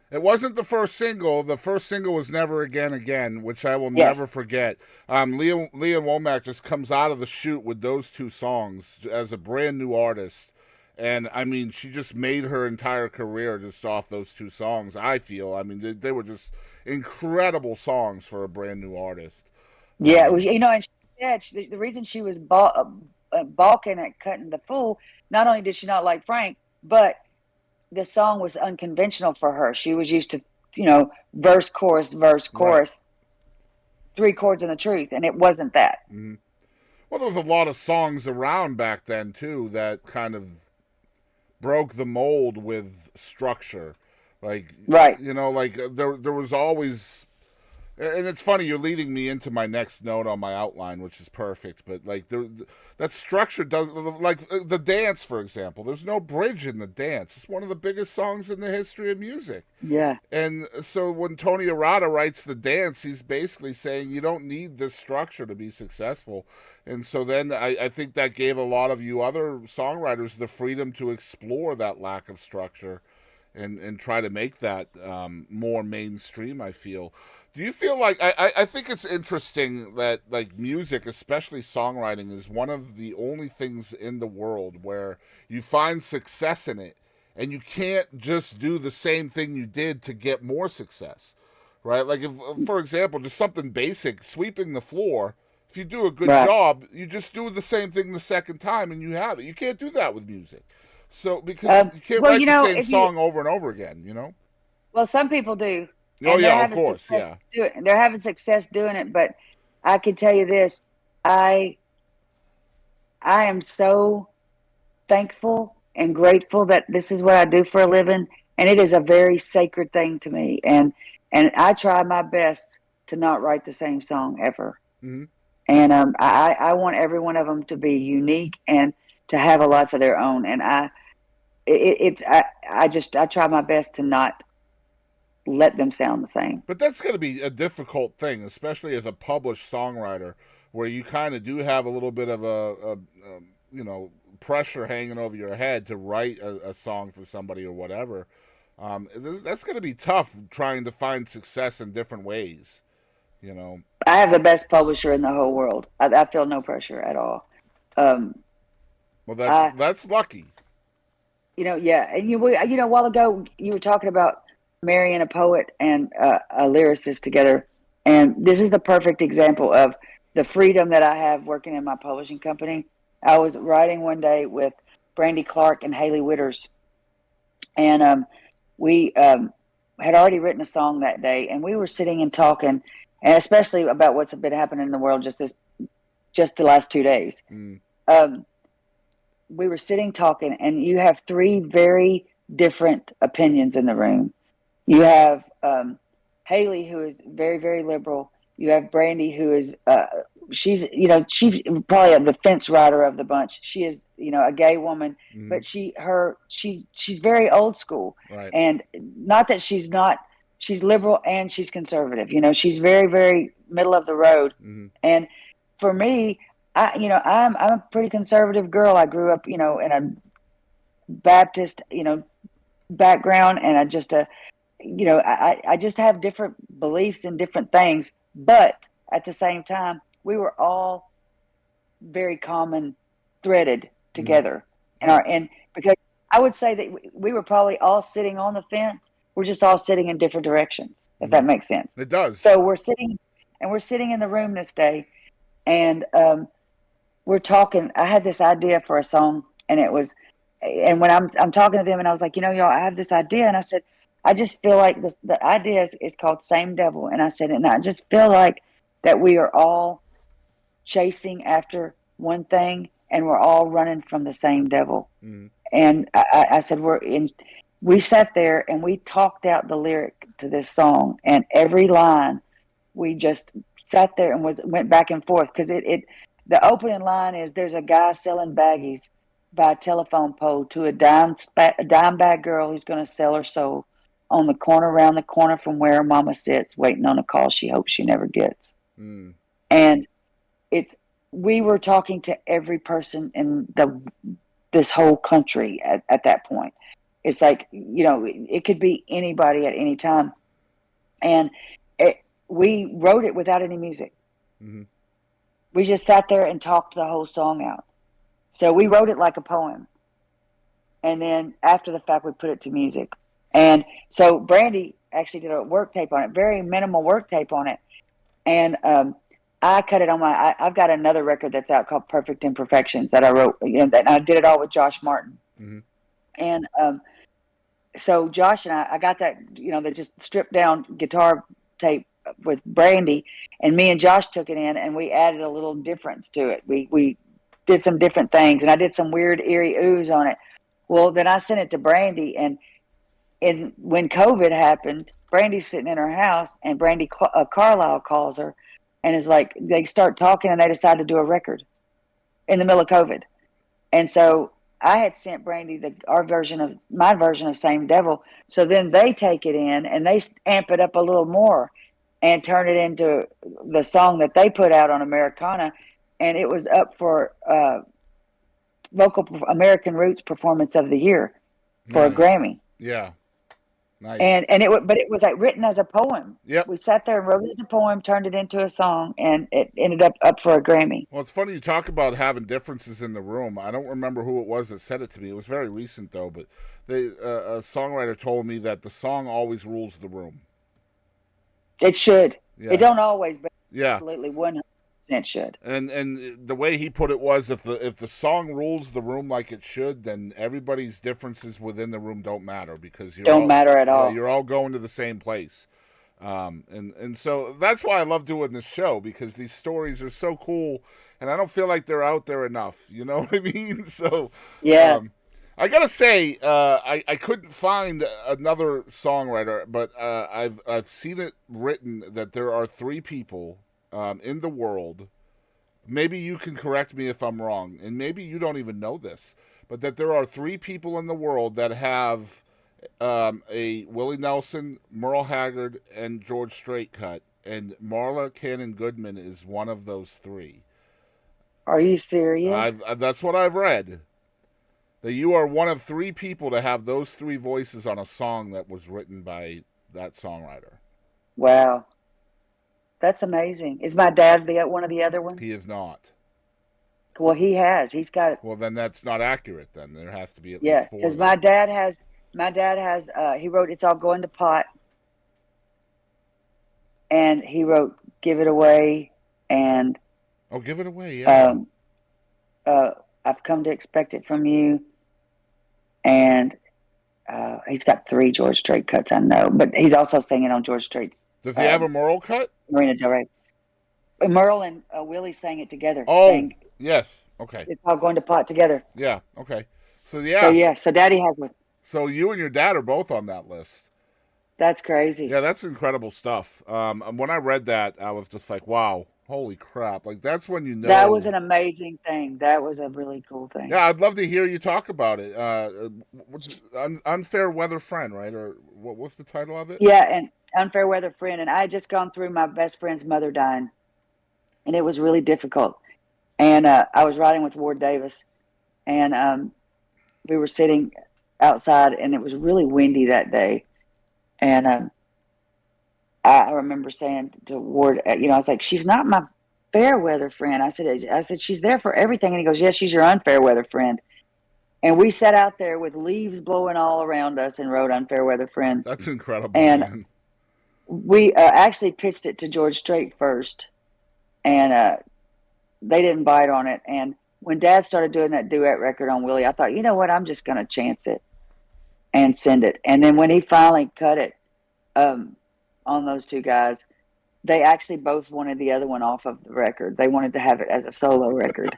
it wasn't the first single. The first single was Never Again Again, which I will Yes. never forget. Lee Ann Womack just comes out of the chute with those two songs as a brand new artist. And, I mean, she just made her entire career just off those two songs, I feel. I mean, they were just incredible songs for a brand new artist. yeah, and she said the reason she was balking at cutting The Fool, not only did she not like Frank, but the song was unconventional for her. She was used to, verse, chorus, Right. 3 chords and the truth, and it wasn't that. Mm-hmm. Well, there was a lot of songs around back then, too, that kind of broke the mold with structure. Like, Right. there was always... And it's funny, you're leading me into my next note on my outline, which is perfect. But that structure does, like the dance, for example. There's no bridge in the dance. It's one of the biggest songs in the history of music. Yeah. And so when Tony Arata writes the dance, he's basically saying you don't need this structure to be successful. And so then I think that gave a lot of you other songwriters the freedom to explore that lack of structure and try to make that more mainstream, I feel. Do you feel like I think it's interesting that like music, especially songwriting, is one of the only things in the world where you find success in it and you can't just do the same thing you did to get more success, right? Like if, for example, just something basic, sweeping the floor. If you do a good Right. job, you just do the same thing the second time and you have it. You can't do that with music. So because you can't well, write the same if song over and over again, Well, some people do. Oh And they're yeah, of having course, success yeah. They're having success doing it, but I can tell you this: I am so thankful and grateful that this is what I do for a living, and it is a very sacred thing to me. And I try my best to not write the same song ever. Mm-hmm. And I want every one of them to be unique and to have a life of their own. And I try my best to not let them sound the same. But that's going to be a difficult thing, especially as a published songwriter, where you kind of do have a little bit of a pressure hanging over your head to write a song for somebody or whatever. That's going to be tough trying to find success in different ways. I have the best publisher in the whole world. I feel no pressure at all. Well, that's lucky. Yeah. And a while ago you were talking about marrying a poet and a lyricist together, and this is the perfect example of the freedom that I have working in my publishing company. I was writing one day with Brandy Clark and Haley Witters, and we had already written a song that day, and we were sitting and talking, and especially about what's been happening in the world just the last 2 days. We were sitting talking, and you have 3 very different opinions in the room. You have Haley, who is very, very liberal. You have Brandy, who is she's she's probably the fence rider of the bunch. She is a gay woman, but she's very old school, Right. and not that she's not. She's liberal and she's conservative. She's very, very middle of the road. And for me, I'm a pretty conservative girl. I grew up, in a Baptist, background, and I just I just have different beliefs in different things, but at the same time, we were all very common threaded together. And because I would say that we were probably all sitting on the fence. We're just all sitting in different directions, if that makes sense. It does. So we're sitting in the room this day, and we're talking. I had this idea for a song, and when I'm talking to them, and I was like, y'all, I have this idea, and I said, I just feel like the idea is called Same Devil, and I said, and I just feel like that we are all chasing after one thing, and we're all running from the same devil. And I said, we sat there and we talked out the lyric to this song, and every line we just sat there and went back and forth, because the opening line is, there's a guy selling baggies by a telephone pole to a dime bag girl who's going to sell her soul on the corner, around the corner from where her mama sits, waiting on a call she hopes she never gets. And we were talking to every person in this whole country at that point. It's like, it could be anybody at any time. And we wrote it without any music. We just sat there and talked the whole song out. So we wrote it like a poem. And then after the fact, we put it to music. And so Brandy actually did a work tape on it, very minimal work tape on it. And I cut it on I've got another record that's out called Perfect Imperfections that I wrote, and I did it all with Josh Martin. And so Josh and I got that, the just stripped down guitar tape with Brandy, and me and Josh took it in and we added a little difference to it. We did some different things, and I did some weird eerie oohs on it. Well, then I sent it to Brandy, and when COVID happened, Brandy's sitting in her house, and Brandy Carlisle calls her and is like, they start talking, and they decide to do a record in the middle of COVID. And so I had sent Brandy my version of Same Devil. So then they take it in and they amp it up a little more and turn it into the song that they put out on Americana. And it was up for Vocal American Roots Performance of the Year for a Grammy. Yeah. Nice. And it was like written as a poem. Yep. We sat there and wrote it as a poem, turned it into a song, and it ended up for a Grammy. Well, it's funny you talk about having differences in the room. I don't remember who it was that said it to me. It was very recent though, but a songwriter told me that the song always rules the room. It should. Yeah. It don't always, but yeah, absolutely 100% should. And the way he put it was, if the song rules the room like it should, then everybody's differences within the room don't matter, because don't matter at all. You're all going to the same place. And so that's why I love doing this show, because these stories are so cool, and I don't feel like they're out there enough. You know what I mean? So yeah. I gotta say, I couldn't find another songwriter, but I've seen it written that there are 3 people in the world. Maybe you can correct me if I'm wrong, and maybe you don't even know this, but that there are 3 people in the world that have a Willie Nelson, Merle Haggard, and George Strait cut, and Marla Cannon-Goodman is one of those 3. Are you serious? That's what I've read. That you are one of 3 people to have those 3 voices on a song that was written by that songwriter. Wow. That's amazing. Is my dad one of the other ones? He is not. Well, he has. He's got. Well, then that's not accurate. Then there has to be at least 4. Yeah, because my dad has. He wrote "It's All Going to Pot," and he wrote "Give It Away," and. Oh, Give It Away! Yeah. I've come to expect it from you, and he's got 3 George Strait cuts, I know, but he's also singing on George Strait's. Does he have a Merle cut? Marina Del Rey. Merle and Willie sang it together. Oh, yes. Okay. It's All Going to Pot together. Yeah. Okay. So yeah. So Daddy has one. So you and your dad are both on that list. That's crazy. Yeah, that's incredible stuff. When I read that, I was just like, wow, holy crap. Like, that's when you That was know. an amazing thing. That was a really cool thing. Yeah, I'd love to hear you talk about it. What's Unfair Weather Friend, right? Or what's the title of it? Yeah, and Unfair Weather Friend. And I had just gone through my best friend's mother dying, and it was really difficult. And I was riding with Ward Davis, and we were sitting outside, and it was really windy that day. And I remember saying to Ward, I was like, "She's not my fair weather friend." I said, "She's there for everything." And he goes, "Yes, she's your unfair weather friend." And we sat out there with leaves blowing all around us and wrote "Unfair Weather Friend." That's incredible, And man. we actually pitched it to George Strait first, and they didn't bite on it. And when Dad started doing that duet record on Willie, I thought, you know what, I'm just going to chance it and send it. And then when he finally cut it on those two guys, they actually both wanted the other one off of the record. They wanted to have it as a solo record.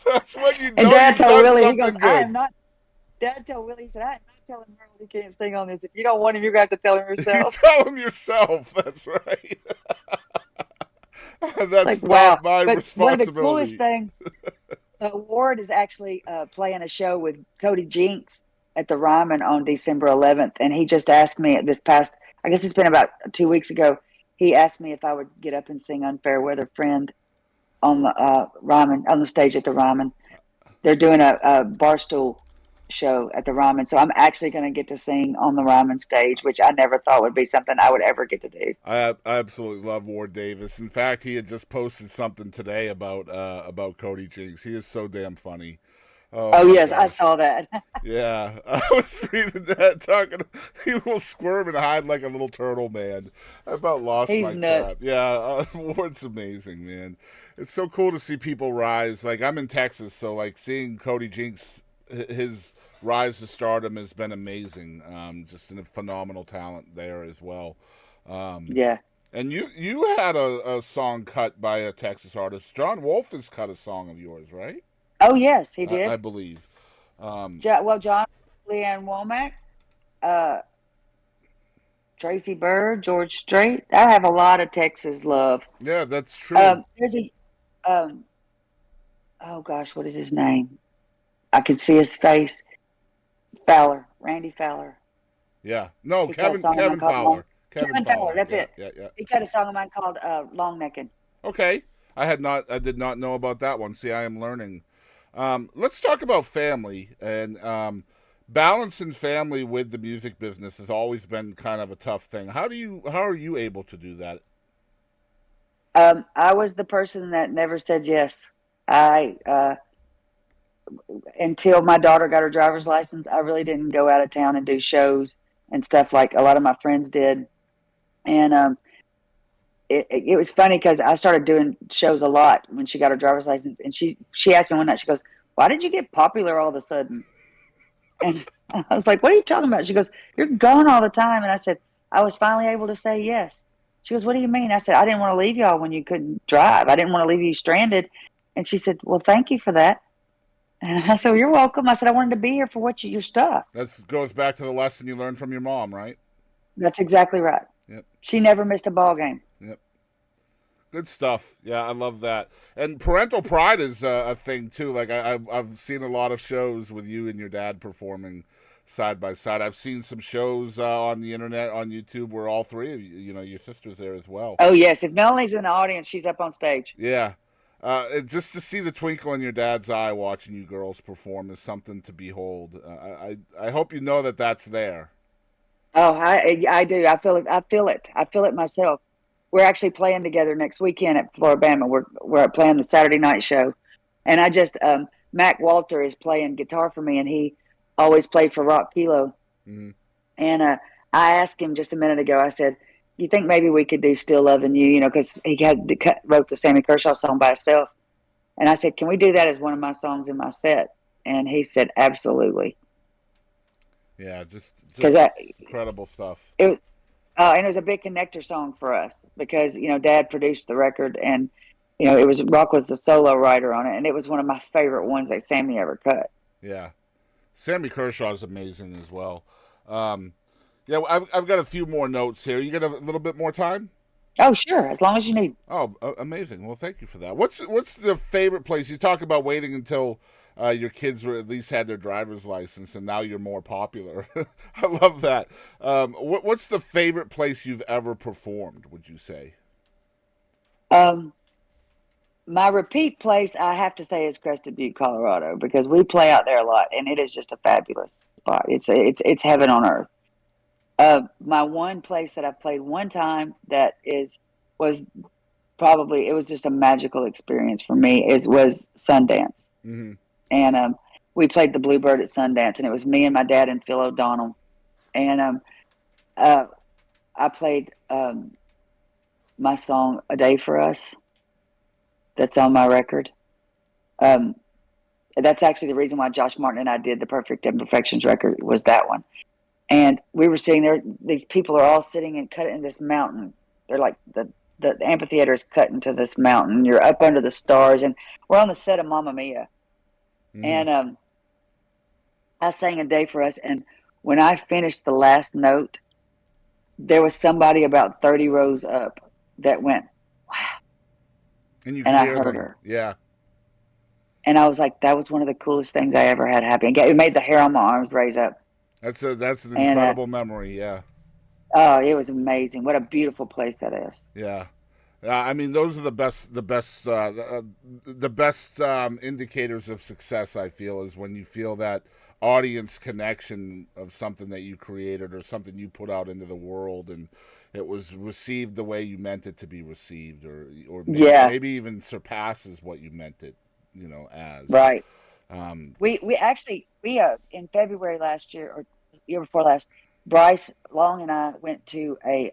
That's when you know And Dad you've told done Willie, he something goes, good. I am not. Dad told Willie, he said, I am not telling Merle he can't sing on this. If you don't want him, you're going to have to tell him You yourself. tell him yourself. That's right. That's Like, not wow. my But one of the responsibility. coolest things, Ward is actually playing a show with Cody Jinks at the Ryman on December 11th. And he just asked me this past, I guess it's been about 2 weeks ago, he asked me if I would get up and sing Unfair Weather Friend on the Ryman, on the stage at the Ryman. They're doing a Barstool show at the Ryman. So I'm actually going to get to sing on the Ryman stage, which I never thought would be something I would ever get to do. I absolutely love Ward Davis. In fact, he had just posted something today about Cody Jinks. He is so damn funny. Oh my yes, I gosh. saw that. Yeah, I was reading that, talking. He will squirm and hide like a little turtle, man. I about lost He's my nuts. crap. Yeah, Ward's amazing, man. It's so cool to see people rise. Like, I'm in Texas, so like seeing Cody Jinks, his rise to stardom has been amazing. Just a phenomenal talent there as well. Yeah. And you had a song cut by a Texas artist. John Wolfe has cut a song of yours, right? Oh yes, he I did. believe. John, Lee Ann Womack, uh, Tracy Bird, George Strait. I have a lot of Texas love. Yeah, that's true. There's a, oh gosh, what is his name? I can see his face. Fowler, Randy Fowler. Yeah. No, He got a song of Kevin mine called Fowler. Kevin Fowler. That's Yeah, it. yeah, yeah. He got a song of mine called Long Neckin'. Okay. I did not know about that one. See, I am learning. Let's talk about family and balancing family with the music business has always been kind of a tough thing. How are you able to do that? I was the person that never said yes. I until my daughter got her driver's license, I really didn't go out of town and do shows and stuff like a lot of my friends did. And it was funny because I started doing shows a lot when she got her driver's license, and she asked me one night, she goes, "Why did you get popular all of a sudden?" And I was like, "What are you talking about?" She goes, "You're gone all the time." And I said, "I was finally able to say yes." She goes, "What do you mean?" I said, "I didn't want to leave y'all when you couldn't drive. I didn't want to leave you stranded." And she said, "Well, thank you for that." And I said, "Well, you're welcome." I said, "I wanted to be here for your stuff." That goes back to the lesson you learned from your mom, right? That's exactly right. Yep. She never missed a ball game. Yep. Good stuff. Yeah, I love that. And parental pride is a thing too. Like I've seen a lot of shows with you and your dad performing side by side. I've seen some shows on the internet on YouTube where all three of you, your sister's there as well. Oh yes, if Melanie's in the audience, she's up on stage. Yeah. Just to see the twinkle in your dad's eye watching you girls perform is something to behold. I hope you know that that's there. Oh, I do. I feel it. I feel it myself. We're actually playing together next weekend at Floribama. We're playing the Saturday night show, and I just Mac Walter is playing guitar for me, and he always played for Rock Kilo. Mm-hmm. And I asked him just a minute ago. I said, "You think maybe we could do Still Loving You?" Because he wrote the Sammy Kershaw song by himself. And I said, "Can we do that as one of my songs in my set?" And he said, "Absolutely." Yeah, just Because incredible stuff. and it was a big connector song for us because Dad produced the record, and Rock was the solo writer on it, and it was one of my favorite ones that Sammy ever cut. Yeah. Sammy Kershaw is amazing as well. Yeah, I've got a few more notes here. You got a little bit more time? Oh, sure, as long as you need. Oh, amazing. Well, thank you for that. What's the favorite place? You talk about waiting until your kids were at least had their driver's license, and now you're more popular. I love that. What's the favorite place you've ever performed, would you say? Um, my repeat place, I have to say, is Crested Butte, Colorado, because we play out there a lot, and it is just a fabulous spot. It's heaven on earth. My one place that I've played one time that was probably, it was just a magical experience for me, was Sundance. Mm-hmm. And we played the Bluebird at Sundance, and it was me and my dad and Phil O'Donnell. And I played my song "A Day for Us" that's on my record. That's actually the reason why Josh Martin and I did the Perfect Imperfections record, was that one. And we were sitting there. These people are all sitting and cut in this mountain. They're like the amphitheater is cut into this mountain. You're up under the stars, and we're on the set of Mamma Mia. Mm-hmm. And I sang "A Day for Us," and when I finished the last note, there was somebody about 30 rows up that went, "Wow!" And you and I hear heard them. her. Yeah. And I was like, that was one of the coolest things I ever had happen. It made the hair on my arms raise up. That's an And, incredible memory. Yeah. Oh, it was amazing. What a beautiful place that is. Yeah. I mean, those are the best indicators of success, I feel, is when you feel that audience connection of something that you created or something you put out into the world, and it was received the way you meant it to be received, or maybe even surpasses what you meant it, as. Right. We actually in February last year, or year before last, Bryce Long and I went to a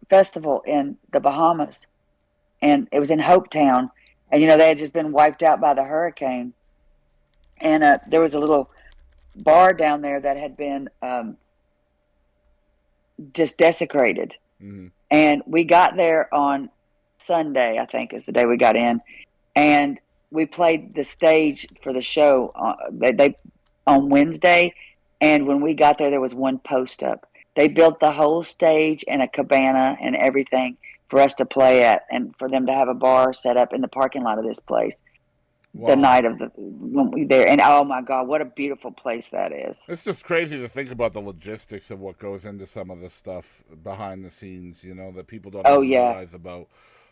festival in the Bahamas, and it was in Hopetown, and they had just been wiped out by the hurricane, and there was a little bar down there that had been just desecrated. Mm-hmm. And we got there on Sunday, I think is the day we got in, and we played the stage for the show on Wednesday, and when we got there was one post up. They built the whole stage and a cabana and everything for us to play at, and for them to have a bar set up in the parking lot of this place. Wow. The night of when we there, and oh my God, what a beautiful place that is! It's just crazy to think about the logistics of what goes into some of the stuff behind the scenes, that people don't realize about.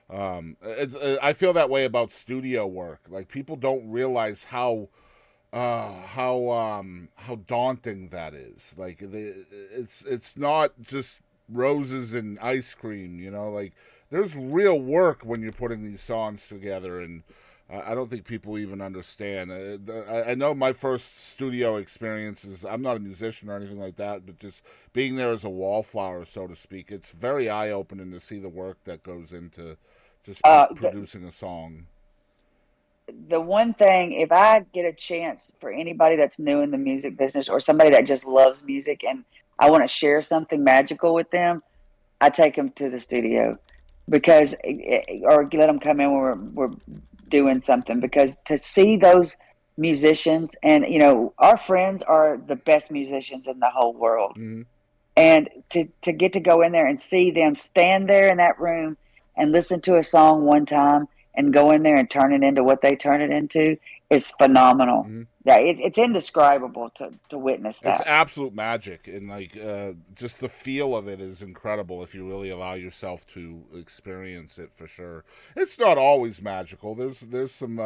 I feel that way about studio work. Like, people don't realize how daunting that is. Like, it's not just roses and ice cream, like, there's real work when you're putting these songs together, and I don't think people even understand. I know my first studio experiences, I'm not a musician or anything like that, but just being there as a wallflower, so to speak, it's very eye-opening to see the work that goes into just producing a song. The one thing, if I get a chance for anybody that's new in the music business, or somebody that just loves music and I want to share something magical with them, I take them to the studio, because, or let them come in when we're doing something, because to see those musicians, and our friends are the best musicians in the whole world. Mm-hmm. And to get to go in there and see them stand there in that room and listen to a song one time and go in there and turn it into what they turn it into is phenomenal. Mm-hmm. Yeah, it's indescribable to witness that. It's absolute magic, and just the feel of it is incredible if you really allow yourself to experience it, for sure. It's not always magical. There's some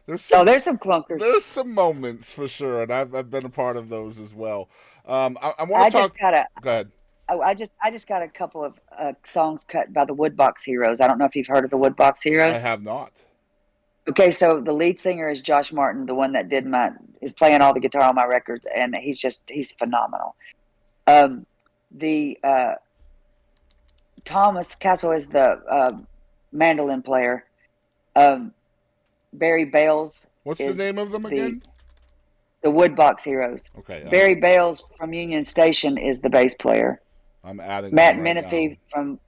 clunkers. There's some moments, for sure, and I've been a part of those as well. I want to talk. Go ahead. I just got a couple of songs cut by the Woodbox Heroes. I don't know if you've heard of the Woodbox Heroes. I have not. Okay, so the lead singer is Josh Martin, the one that is playing all the guitar on my records, and he's phenomenal. Thomas Castle is the mandolin player. Barry Bales. What's the name of them again? The Woodbox Heroes. Okay. Barry Bales from Union Station is the bass player. I'm adding Matt Menifee from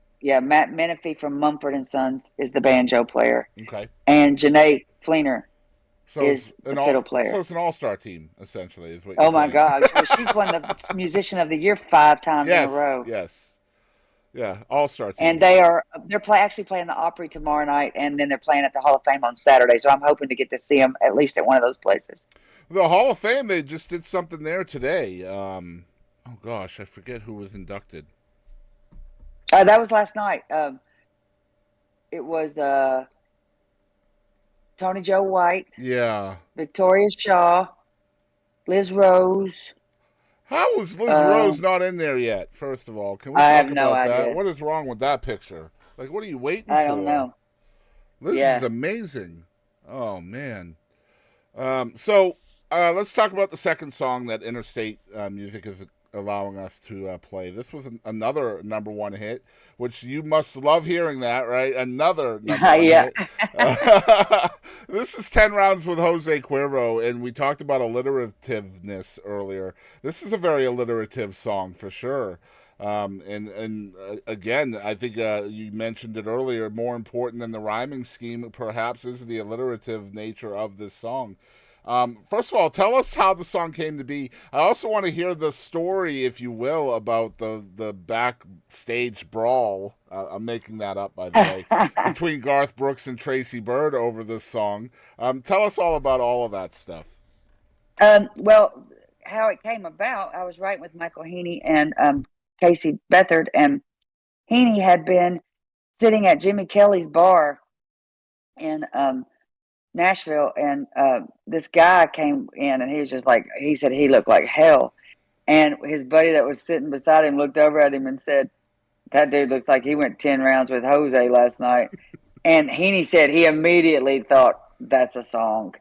Mumford and Sons is the banjo player. Okay. And Janae Fleener is the fiddle player. So it's an all-star team, essentially, is what Oh you're my saying. gosh! Well, she's won the musician of the year 5 times in a Yes, row. yes, yeah, all-star team. And they're actually playing the Opry tomorrow night, and then they're playing at the Hall of Fame on Saturday. So I'm hoping to get to see them at least at one of those places. The Hall of Fame, they just did something there today. Oh gosh, I forget who was inducted. That was last night. It was Tony Joe White, Yeah. Victoria Shaw, Liz Rose. How was Liz Rose not in there yet? First of all, can we I talk have no about that? idea. What is wrong with that picture? Like, what are you waiting for? I don't know. Liz Yeah. is amazing. Oh man. So let's talk about the second song that Interstate Music is allowing us to play. This was another number one hit, which you must love hearing that, right? Another number one Yeah. hit. This is 10 Rounds with Jose Cuervo, and we talked about alliterativeness earlier. This is a very alliterative song for sure. Again, I think you mentioned it earlier, more important than the rhyming scheme perhaps is the alliterative nature of this song. First of all, tell us how the song came to be. I also want to hear the story, if you will, about the backstage brawl. I'm making that up, by the way, between Garth Brooks and Tracy Byrd over this song. Tell us all about all of that stuff. Well, how it came about, I was writing with Michael Heaney and Casey Beathard, and Heaney had been sitting at Jimmy Kelly's bar in Nashville, and this guy came in, and he was just like, he said he looked like hell. And his buddy that was sitting beside him looked over at him and said, that dude looks like he went 10 rounds with Jose last night. And Heaney said he immediately thought, that's a song.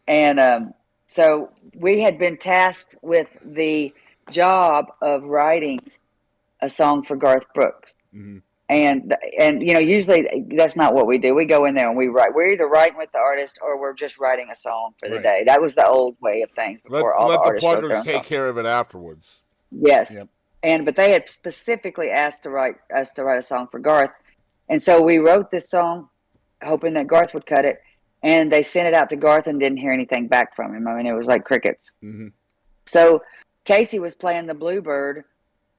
And so we had been tasked with the job of writing a song for Garth Brooks. Mm-hmm. And you know, usually that's not what we do. We go in there and we write. We're either writing with the artist or we're just writing a song for the day. That was the old way of things before all the artists wrote their own pluggers take songs. care of it afterwards. Yes. Yep. But they had specifically asked us to write a song for Garth. And so we wrote this song hoping that Garth would cut it. And they sent it out to Garth and didn't hear anything back from him. I mean, it was like crickets. Mm-hmm. So Casey was playing the Bluebird,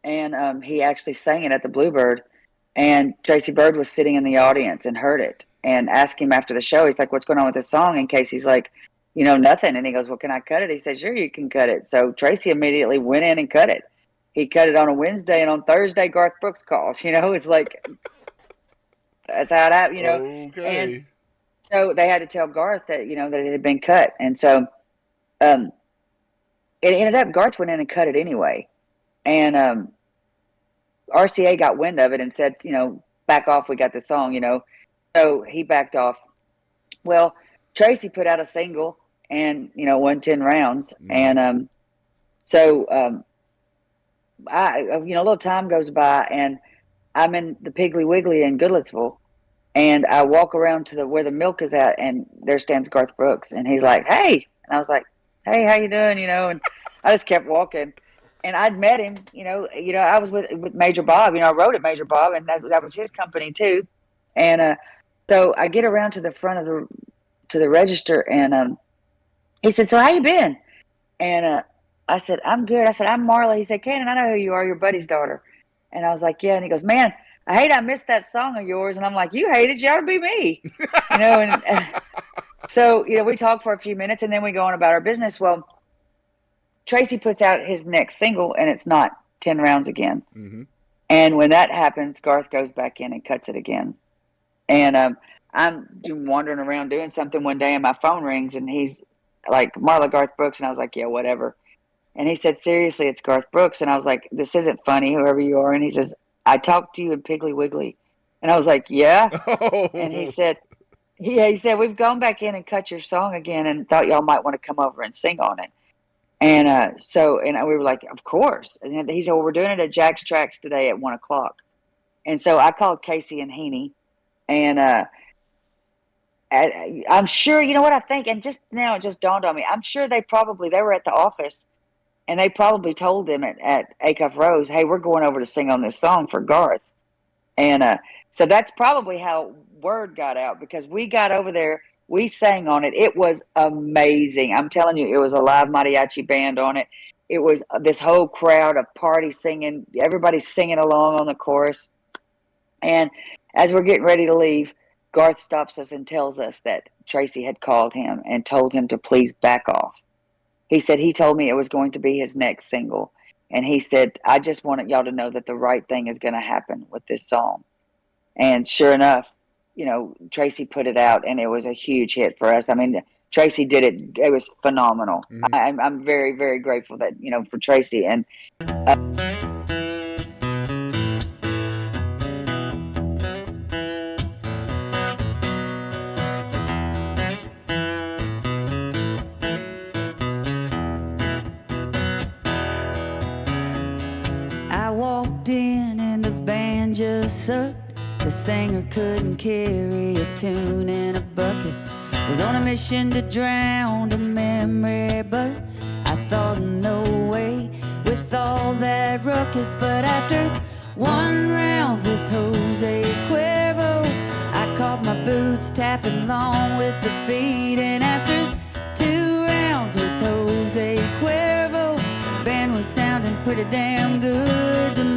and he actually sang it at the Bluebird. And Tracy Byrd was sitting in the audience and heard it and asked him after the show. He's like, what's going on with this song? And Casey's like, you know, nothing. And he goes, well, can I cut it? He said, sure, you can cut it. So Tracy immediately went in and cut it. He cut it on a Wednesday, and on Thursday, Garth Brooks calls. You know, it's like, that's how it happened, you know. Okay. And so they had to tell Garth that, you know, that it had been cut. And so it ended up, Garth went in and cut it anyway. And RCA got wind of it and said, you know, back off, we got the song, you know. So he backed off. Well, Tracy put out a single and, you know, won 10 rounds. Mm-hmm. And so a little time goes by, and I'm in the Piggly Wiggly in Goodlettsville, and I walk around to where the milk is at, and there stands Garth Brooks, and he's like, hey. And I was like, hey, how you doing? You know, and I just kept walking. And I'd met him, you know, I was with Major Bob, you know, I wrote at Major Bob, and that was his company too. And so I get around to the front of the register, and he said, so how you been? And I said, I'm good. I said, I'm Marla. He said, Cannon, I know who you are, your buddy's daughter. And I was like, yeah. And he goes, man, I missed that song of yours. And I'm like, you hate it, you ought to be me. You know, and so, you know, we talked for a few minutes, and then we go on about our business. Well, Tracy puts out his next single, and it's not 10 rounds again. Mm-hmm. And when that happens, Garth goes back in and cuts it again. And I'm wandering around doing something one day, and my phone rings, and he's like, Marla, Garth Brooks. And I was like, yeah, whatever. And he said, seriously, it's Garth Brooks. And I was like, this isn't funny, whoever you are. And he says, I talked to you in Piggly Wiggly. And I was like, yeah. Oh. And he said, he said, we've gone back in and cut your song again and thought y'all might want to come over and sing on it. And we were like, of course. And he said, well, we're doing it at Jack's Tracks today at 1:00. And so I called Casey and Heaney, and I'm sure, you know what I think, and just now it just dawned on me, I'm sure they were at the office, and they probably told them at Acuff Rose, hey, we're going over to sing on this song for Garth. And so that's probably how word got out, because we got over there We sang on it. It was amazing. I'm telling you, it was a live mariachi band on it. It was this whole crowd of party singing. Everybody's singing along on the chorus. And as we're getting ready to leave, Garth stops us and tells us that Tracy had called him and told him to please back off. He said he told me it was going to be his next single. And he said, I just wanted y'all to know that the right thing is going to happen with this song. And sure enough, you know, Tracy put it out and it was a huge hit for us. I mean, Tracy did it. It was phenomenal. I'm very, very grateful that, you know, for Tracy. And I walked in and the band just sucked. The singer couldn't carry a tune in a bucket. Was on a mission to drown a memory, but I thought no way with all that ruckus. But after one round with Jose Cuervo, I caught my boots tapping along with the beat. And after 2 rounds with Jose Cuervo, the band was sounding pretty damn good to me.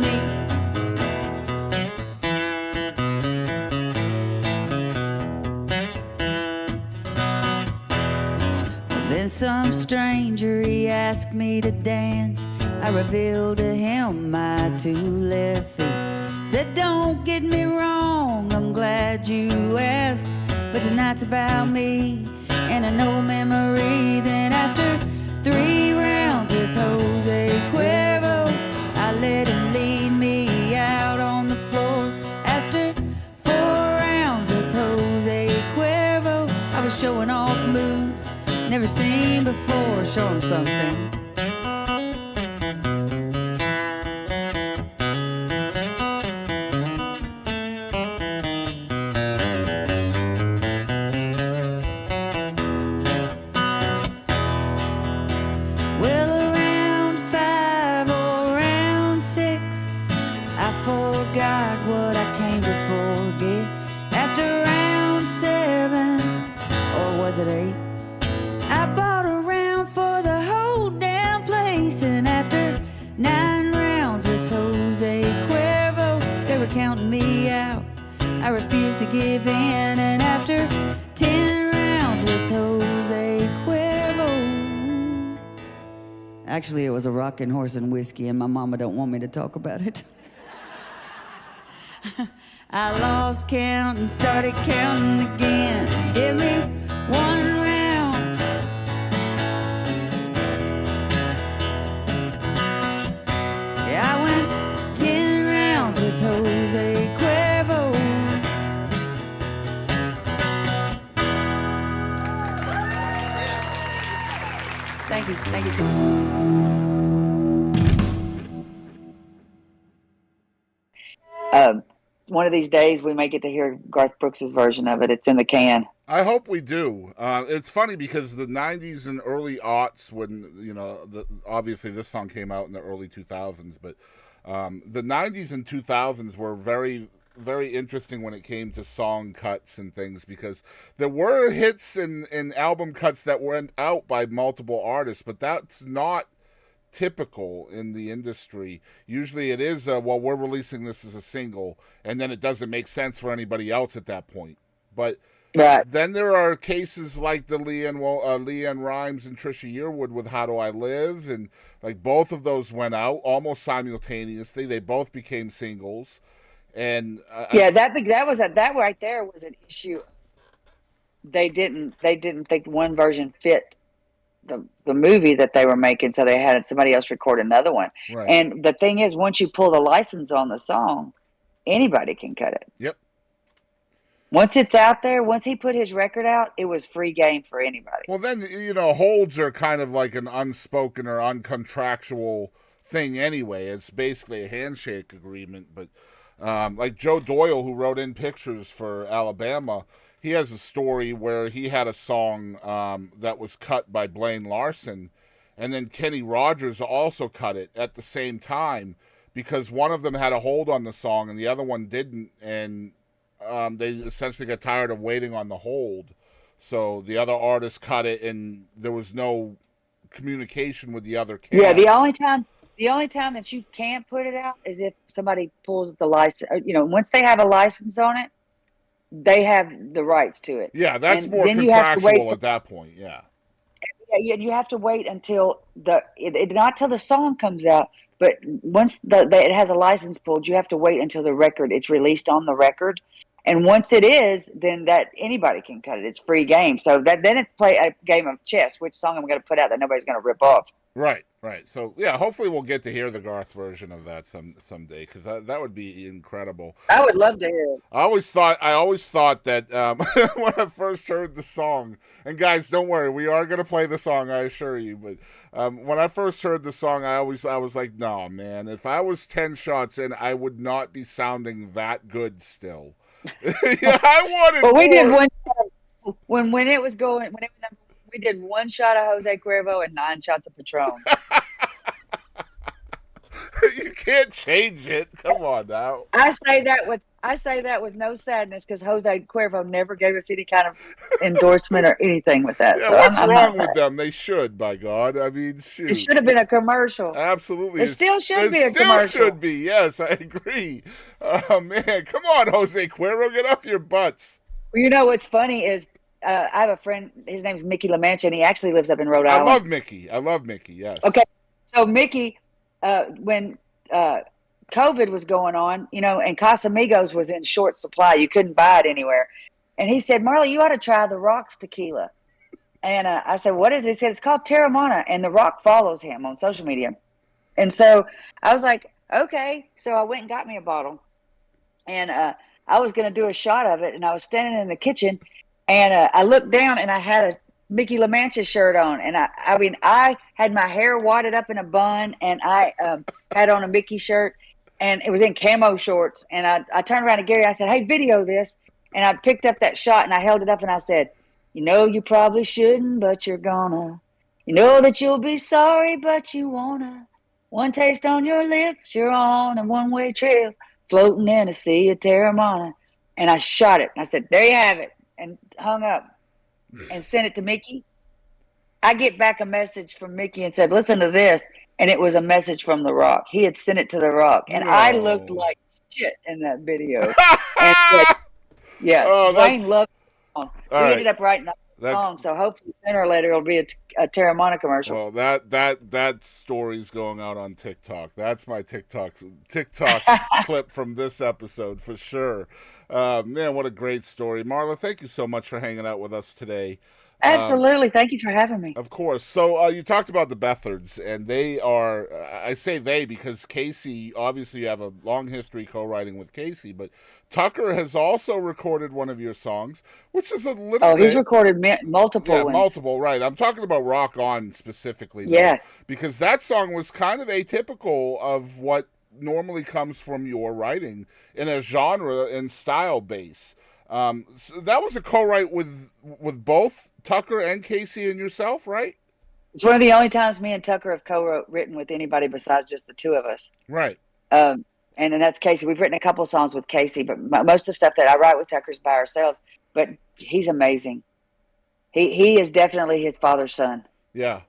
Then some stranger, he asked me to dance. I revealed to him my 2 left feet. Said, don't get me wrong, I'm glad you asked, but tonight's about me and an old memory. Then after 3 rounds with Jose Cuervo, I let him lead me out on the floor. After 4 rounds with Jose Cuervo, I was showing off moves never seen before. Show him something. Well, around 5 or around 6, I forgot what I came to forget. After round 7, or was it 8? I bought a round for the whole damn place. And after 9 rounds with Jose Cuervo, they were counting me out. I refused to give in. And after 10 rounds with Jose Cuervo, actually it was a rockin' horse and whiskey, and my mama don't want me to talk about it. I lost count and started counting again. Give me 1 round. I went 10 rounds with Jose Cuervo. Thank you so much. One of these days we may get to hear Garth Brooks' version of it. It's in the can. I hope we do. It's funny because the 90s and early aughts, when, you know, obviously this song came out in the early 2000s, but the 90s and 2000s were very, very interesting when it came to song cuts and things, because there were hits and album cuts that went out by multiple artists, but that's not typical in the industry. Usually it is, well, we're releasing this as a single, and then it doesn't make sense for anybody else at that point. But right. Then there are cases like the Lee Ann Rimes and Trisha Yearwood with How Do I Live, and like both of those went out almost simultaneously. They both became singles, and that right there was an issue. They didn't think one version fit the movie that they were making, so they had somebody else record another one. Right. And the thing is, once you pull the license on the song, anybody can cut it. Yep. Once it's out there, once he put his record out, it was free game for anybody. Well, then, you know, holds are kind of like an unspoken or uncontractual thing anyway. It's basically a handshake agreement. But like Joe Doyle, who wrote In Pictures for Alabama, he has a story where he had a song that was cut by Blaine Larson, and then Kenny Rogers also cut it at the same time, because one of them had a hold on the song and the other one didn't, and they essentially got tired of waiting on the hold. So the other artist cut it, and there was no communication with the other camp. Yeah, the only time that you can't put it out is if somebody pulls the license. Once they have a license on it, they have the rights to it. Yeah, that's And more then you have to contractual wait. at that point. Yeah. Yeah, you have to wait until not till the song comes out, but once it has a license pulled, you have to wait until it's released on the record. And once it is, then that anybody can cut it. It's free game. So then it's play a game of chess. Which song I'm going to put out that nobody's going to rip off? Right. So yeah, hopefully we'll get to hear the Garth version of that someday, because that would be incredible. I would love to hear it. I always thought that when I first heard the song, and guys, don't worry, we are going to play the song, I assure you. But when I first heard the song, I was like, no, man, if I was 10 shots in, I would not be sounding that good still. Yeah, I wanted. But we more. did one when it was going when it was. We did one shot of Jose Cuervo and 9 shots of Patron. You can't change it. Come on now. I say that with no sadness, because Jose Cuervo never gave us any kind of endorsement or anything with that. Yeah, So what's I'm wrong not with them? They should, by God. I mean, shoot. It should have been a commercial. Absolutely. It still should be a It still commercial. should be. Yes, I agree. Oh, man. Come on, Jose Cuervo. Get off your butts. Well, you know what's funny is I have a friend. His name's Mickey LaMancha, and he actually lives up in Rhode Island. I love Mickey. Yes. Okay. So Mickey, when COVID was going on, and Casamigos was in short supply. You couldn't buy it anywhere. And he said, Marla, you ought to try the Rock's tequila. And I said, what is it? He said, it's called Terramana. And the Rock follows him on social media. And so I was like, okay. So I went and got me a bottle. And I was going to do a shot of it. And I was standing in the kitchen. And I looked down, and I had a Mickey LaMancha shirt on. And I had my hair wadded up in a bun. And I had on a Mickey shirt. And it was in camo shorts. And I turned around to Gary. I said, hey, video this. And I picked up that shot, and I held it up, and I said, you probably shouldn't, but you're gonna. You know that you'll be sorry, but you wanna. One taste on your lips, you're on a one-way trail, floating in a sea of Terramana. And I shot it. And I said, there you have it. And hung up and sent it to Mickey. I get back a message from Mickey and said, listen to this. And it was a message from The Rock. He had sent it to The Rock. And I looked like shit in that video. Yeah, Dwayne loved it. We ended up writing that song, so hopefully sooner or later it'll be a Terramana commercial. Well, that story's going out on TikTok. That's my TikTok clip from this episode for sure. Man, what a great story. Marla, thank you so much for hanging out with us today. Absolutely. Thank you for having me. Of course. So you talked about the Beathards, and they are, I say they because Casey, obviously you have a long history co-writing with Casey, but Tucker has also recorded one of your songs, which is a little bit... he's recorded multiple ones. Multiple, right. I'm talking about Rock On specifically. Yeah. Because that song was kind of atypical of what normally comes from your writing in a genre and style base. So that was a co-write with both Tucker and Casey and yourself, right? It's one of the only times me and Tucker have co-written with anybody besides just the two of us. Right. And that's Casey. We've written a couple songs with Casey, but most of the stuff that I write with Tucker is by ourselves. But he's amazing. He is definitely his father's son. Yeah.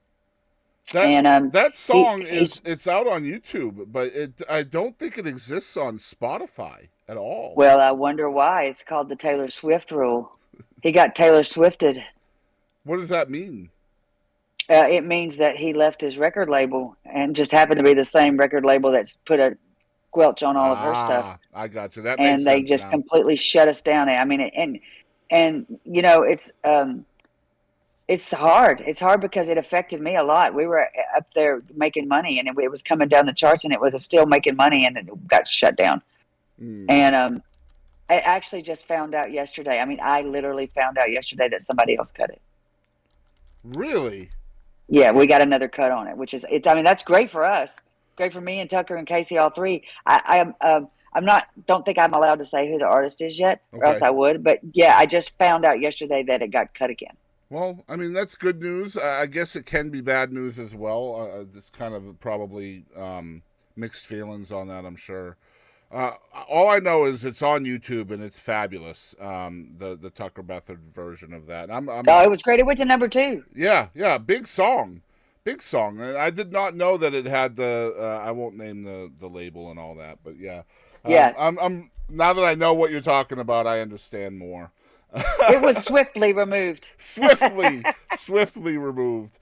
That song it's out on YouTube, but I don't think it exists on Spotify at all. Well, I wonder why. It's called the Taylor Swift rule. He got Taylor Swifted. What does that mean? It means that he left his record label and just happened to be the same record label that's put a squelch on all of her stuff. I got you. That and makes they sense just now. completely shut us down. I mean, and it's hard. It's hard because it affected me a lot. We were up there making money, and it was coming down the charts, and it was still making money, and it got shut down. And I actually just found out yesterday. I mean, I literally found out yesterday that somebody else cut it. Really? Yeah, we got another cut on it, which is I mean, that's great for us. Great for me and Tucker and Casey, all three. Don't think I'm allowed to say who the artist is yet, or else I would. But yeah, I just found out yesterday that it got cut again. Well, I mean, that's good news. I guess it can be bad news as well. It's kind of probably mixed feelings on that, I'm sure. All I know is it's on YouTube and it's fabulous. The Tucker Beathard version of that. Oh, it was great. It went to #2. Yeah, big song. I did not know that it had the. I won't name the label and all that, but yeah. Yeah. I'm now that I know what you're talking about, I understand more. It was swiftly removed. Swiftly removed.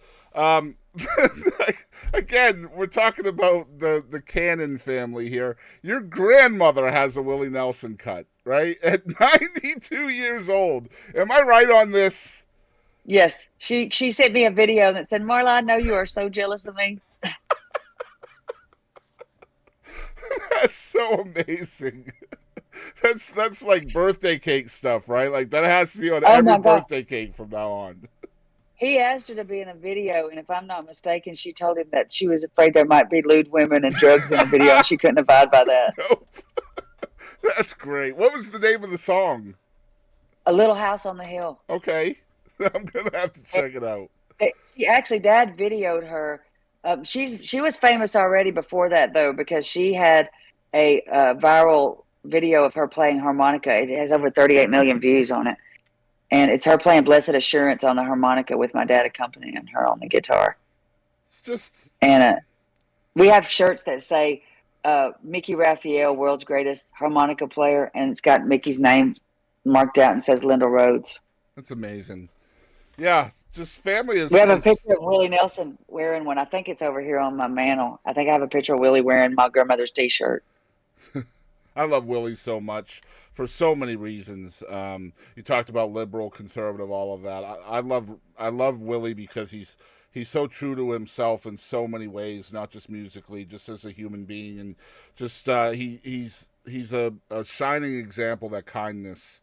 Again, we're talking about the Cannon family here. Your grandmother has a Willie Nelson cut, right? At 92 years old. Am I right on this? Yes. She sent me a video that said, Marla, I know you are so jealous of me. That's so amazing. That's like birthday cake stuff, right? Like that has to be on every birthday cake from now on. He asked her to be in a video, and if I'm not mistaken, she told him that she was afraid there might be lewd women and drugs in the video, and she couldn't abide by that. Nope. That's great. What was the name of the song? A Little House on the Hill. Okay. I'm going to have to check it out. She actually, Dad videoed her. She was famous already before that, though, because she had a viral video of her playing harmonica. It has over 38 million views on it. And it's her playing Blessed Assurance on the harmonica with my dad accompanying her on the guitar. It's just... And we have shirts that say Mickey Raphael, world's greatest harmonica player, and it's got Mickey's name marked out and says Lyndall Rhodes. That's amazing. Yeah, just family is... We have a picture of Willie Nelson wearing one. I think it's over here on my mantle. I think I have a picture of Willie wearing my grandmother's T-shirt. I love Willie so much for so many reasons. You talked about liberal, conservative, all of that. I love Willie because he's so true to himself in so many ways, not just musically, just as a human being, and just he's a shining example that kindness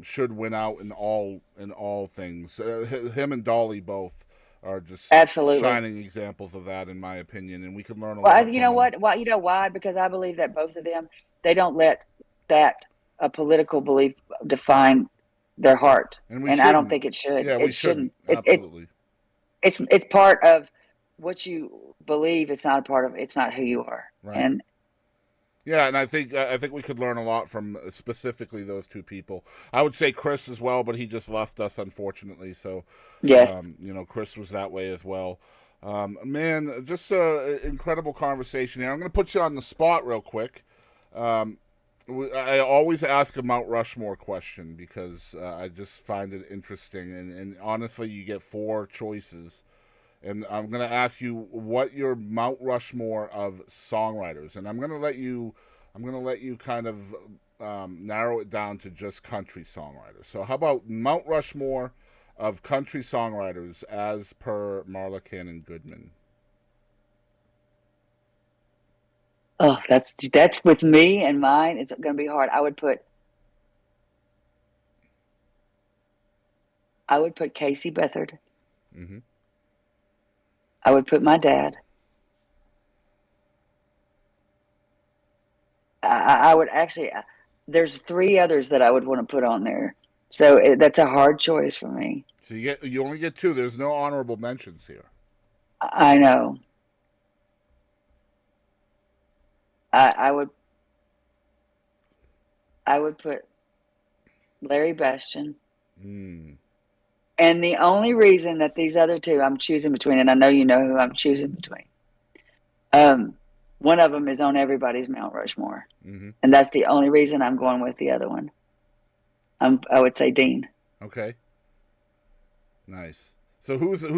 should win out in all things. Him and Dolly both are just absolutely shining examples of that, in my opinion, and we can learn a lot. You know what? Why? You know why? Because I believe that both of them, they don't let that a political belief define their heart, and I don't think it should. Yeah, it shouldn't. Absolutely. It's part of what you believe. It's not a part of. It's not who you are. Right. And yeah, and I think we could learn a lot from specifically those two people. I would say Chris as well, but he just left us, unfortunately. So, yes, Chris was that way as well. Man, just an incredible conversation here. I'm going to put you on the spot real quick. I always ask a Mount Rushmore question because I just find it interesting. And honestly, you get 4 choices. And I'm going to ask you what your Mount Rushmore of songwriters, and I'm going to let you kind of narrow it down to just country songwriters. So how about Mount Rushmore of country songwriters as per Marla Cannon-Goodman? oh, that's with me and mine. It's going to be hard. I would put Casey Beathard. Mm-hmm. I would put my dad. I would actually, there's 3 others that I would want to put on there. So that's a hard choice for me. So you only get 2. There's no honorable mentions here. I know. I would put Larry Bastian. And the only reason that these other 2 I'm choosing between, and I know you know who I'm choosing between, one of them is on everybody's Mount Rushmore. Mm-hmm. And that's the only reason I'm going with the other one. I would say Dean. Okay. Nice. So who's the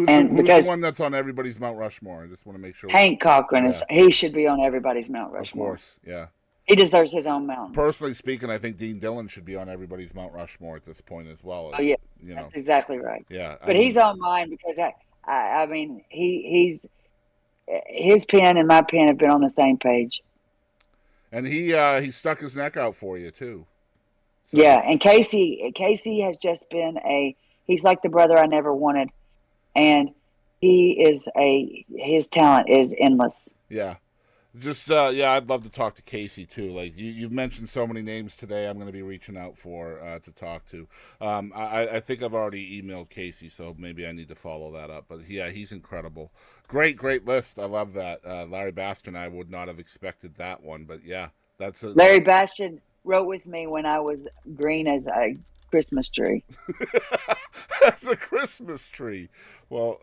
one that's on everybody's Mount Rushmore? I just want to make sure. Hank Cochran, he should be on everybody's Mount Rushmore. Of course, yeah. He deserves his own mountain. Personally speaking, I think Dean Dillon should be on everybody's Mount Rushmore at this point as well. Oh yeah, that's exactly right. Yeah, but he's on mine because I mean he's his pen and my pen have been on the same page. And he stuck his neck out for you too. So. Yeah, and Casey has just been he's like the brother I never wanted, and his talent is endless. Yeah. Just I'd love to talk to Casey too. Like you've mentioned so many names today, I'm going to be reaching out for to talk to. I think I've already emailed Casey, so maybe I need to follow that up. But yeah, he's incredible. Great list. I love that. Larry Bastian, I would not have expected that one, but yeah, That's a Larry Bastian wrote with me when I was green as a Christmas tree. that's a Christmas tree. Well,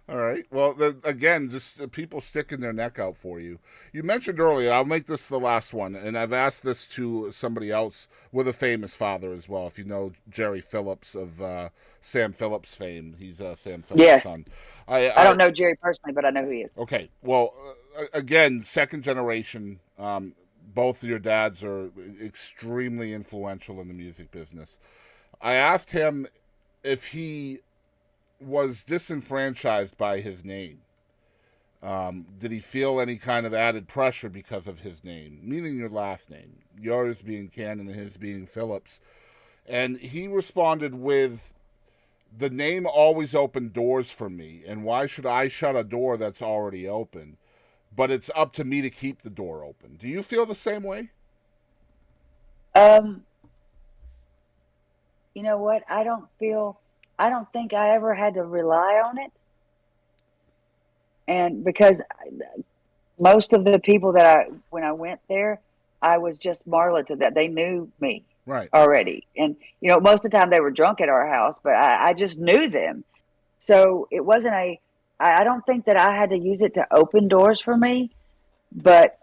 all right. Well, again, just people sticking their neck out for you. You mentioned earlier, I'll make this the last one, and I've asked this to somebody else with a famous father as well. If you know Jerry Phillips of Sam Phillips fame, he's Sam Phillips' Yes. son. I don't know Jerry personally, but I know who he is. Okay. Well, again, second generation. Both of your dads are extremely influential in the music business. I asked him if he was disenfranchised by his name. Did he feel any kind of added pressure because of his name, meaning your last name, yours being Cannon and his being Phillips? And he responded with, the name always opened doors for me, and why should I shut a door that's already open? But it's up to me to keep the door open. Do you feel the same way? You know what? I don't think I ever had to rely on it. And because most of the people when I went there, I was just Marla to that. They knew me Right. already. And, most of the time they were drunk at our house, but I just knew them. So it wasn't I don't think that I had to use it to open doors for me, but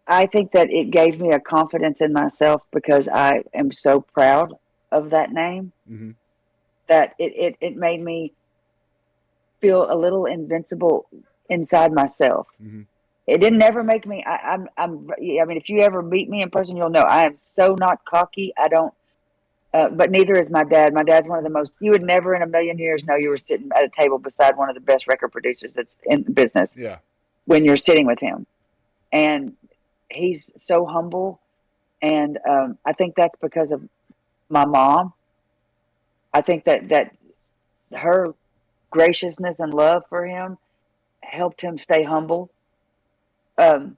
I think that it gave me a confidence in myself because I am so proud of that name that it made me feel a little invincible inside myself. It didn't ever make me. I mean, if you ever meet me in person, you'll know I am so not cocky. I don't. But neither is my dad. My dad's one of the most. You would never in a million years know you were sitting at a table beside one of the best record producers that's in the business. Yeah. When you're sitting with him, and he's so humble, and I think that's because of my mom. I think that her graciousness and love for him helped him stay humble. And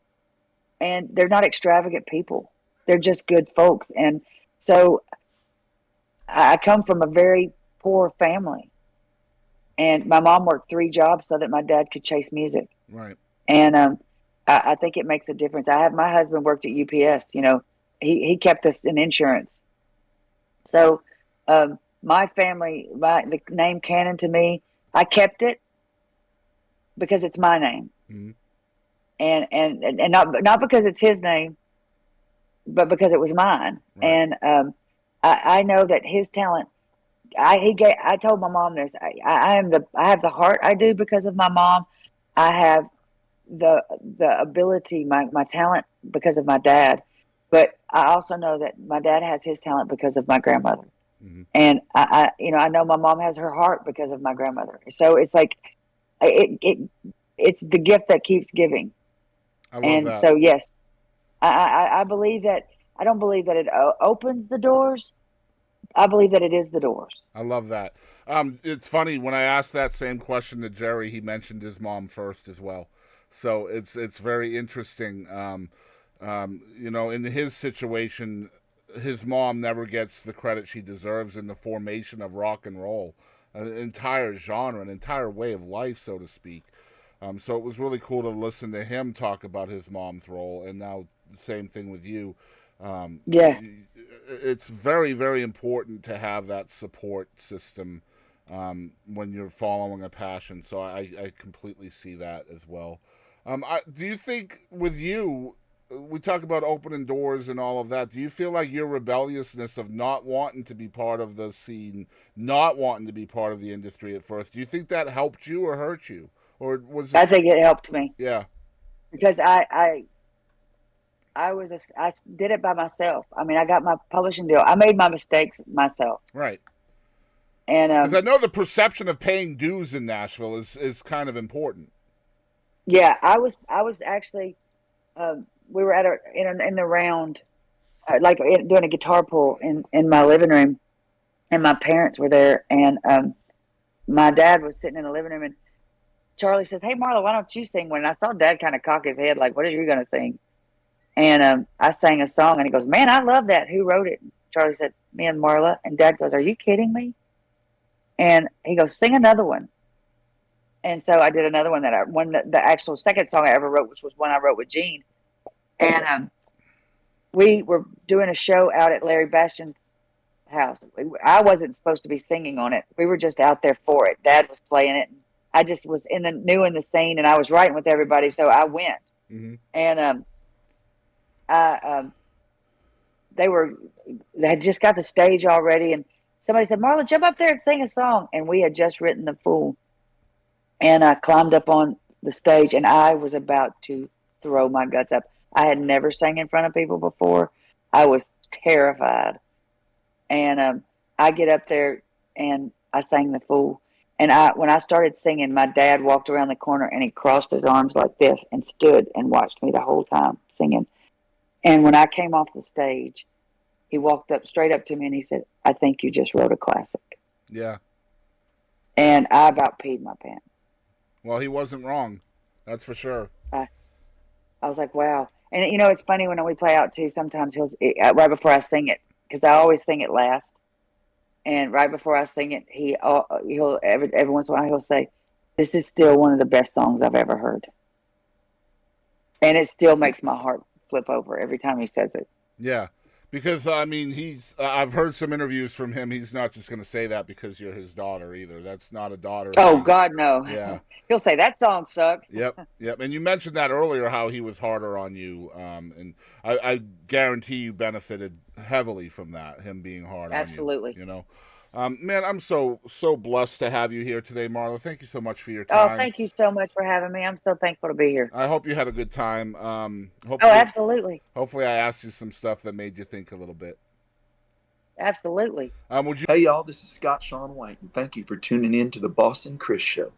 they're not extravagant people. They're just good folks. And so I come from a very poor family. And my mom worked 3 jobs so that my dad could chase music. Right. And I think it makes a difference. My husband worked at UPS. He kept us in insurance. So my family, the name Cannon to me, I kept it because it's my name. And not because it's his name, but because it was mine. Right. And I know that his talent. I told my mom this. I have the heart I do because of my mom. I have the ability, my talent because of my dad. But I also know that my dad has his talent because of my grandmother. And I know my mom has her heart because of my grandmother. So it's like it's the gift that keeps giving. I love that. So yes, I believe that. I don't believe that it opens the doors. I believe that it is the doors. I love that. It's funny when I asked that same question to Jerry, he mentioned his mom first as well. So it's very interesting. In his situation, his mom never gets the credit she deserves in the formation of rock and roll, an entire genre, an entire way of life, so to speak. So it was really cool to listen to him talk about his mom's role, and now the same thing with you. It's very, very important to have that support system when you're following a passion. So I completely see that as well. Do you think with you, we talk about opening doors and all of that, do you feel like your rebelliousness of not wanting to be part of the scene, not wanting to be part of the industry at first, do you think that helped you or hurt you? Or was it... I think it helped me. Yeah. Because I did it by myself. I mean, I got my publishing deal. I made my mistakes myself. Right. And because I know the perception of paying dues in Nashville is kind of important. Yeah, I was actually we were at in the round, doing a guitar pull in my living room, and my parents were there, and my dad was sitting in the living room, and Charlie says, "Hey, Marla, why don't you sing one?" And I saw Dad kind of cock his head, like, "What are you going to sing?" And I sang a song, and he goes, "Man, I love that. Who wrote it?" And Charlie said, "Me and Marla." And Dad goes, "Are you kidding me?" And he goes, "Sing another one." And so I did another one the actual second song I ever wrote, which was one I wrote with Gene. And we were doing a show out at Larry Bastion's house. I wasn't supposed to be singing on it. We were just out there for it. Dad was playing it. I just was new in the scene, and I was writing with everybody, so I went. Mm-hmm. And they had just got the stage already, and somebody said, "Marla, jump up there and sing a song." And we had just written The Fool, and I climbed up on the stage, and I was about to throw my guts up. I had never sang in front of people before. I was terrified, and I get up there and I sang The Fool. And when I started singing, my dad walked around the corner and he crossed his arms like this and stood and watched me the whole time singing. And when I came off the stage, he walked straight up to me and he said, "I think you just wrote a classic." Yeah. And I about peed my pants. Well, he wasn't wrong. That's for sure. I was like, wow. And it's funny when we play out too, sometimes right before I sing it, because I always sing it last. And right before I sing it, he'll every once in a while he'll say, "This is still one of the best songs I've ever heard." And it still makes my heart flip over every time he says it. Yeah, because I mean, I've heard some interviews from him. He's not just going to say that because you're his daughter either. That's not a daughter Oh thing. God, no. Yeah. He'll say that song sucks. Yep. And you mentioned that earlier, how he was harder on you, and I guarantee you benefited heavily from that, him being hard Absolutely. on you. Man, I'm so blessed to have you here today, Marla. Thank you so much for your time. Oh, thank you so much for having me. I'm so thankful to be here. I hope you had a good time. Hopefully, Absolutely. Hopefully, I asked you some stuff that made you think a little bit. Absolutely. Would you? Hey, y'all, this is Scott Sean White, and thank you for tuning in to the Boston Chris Show.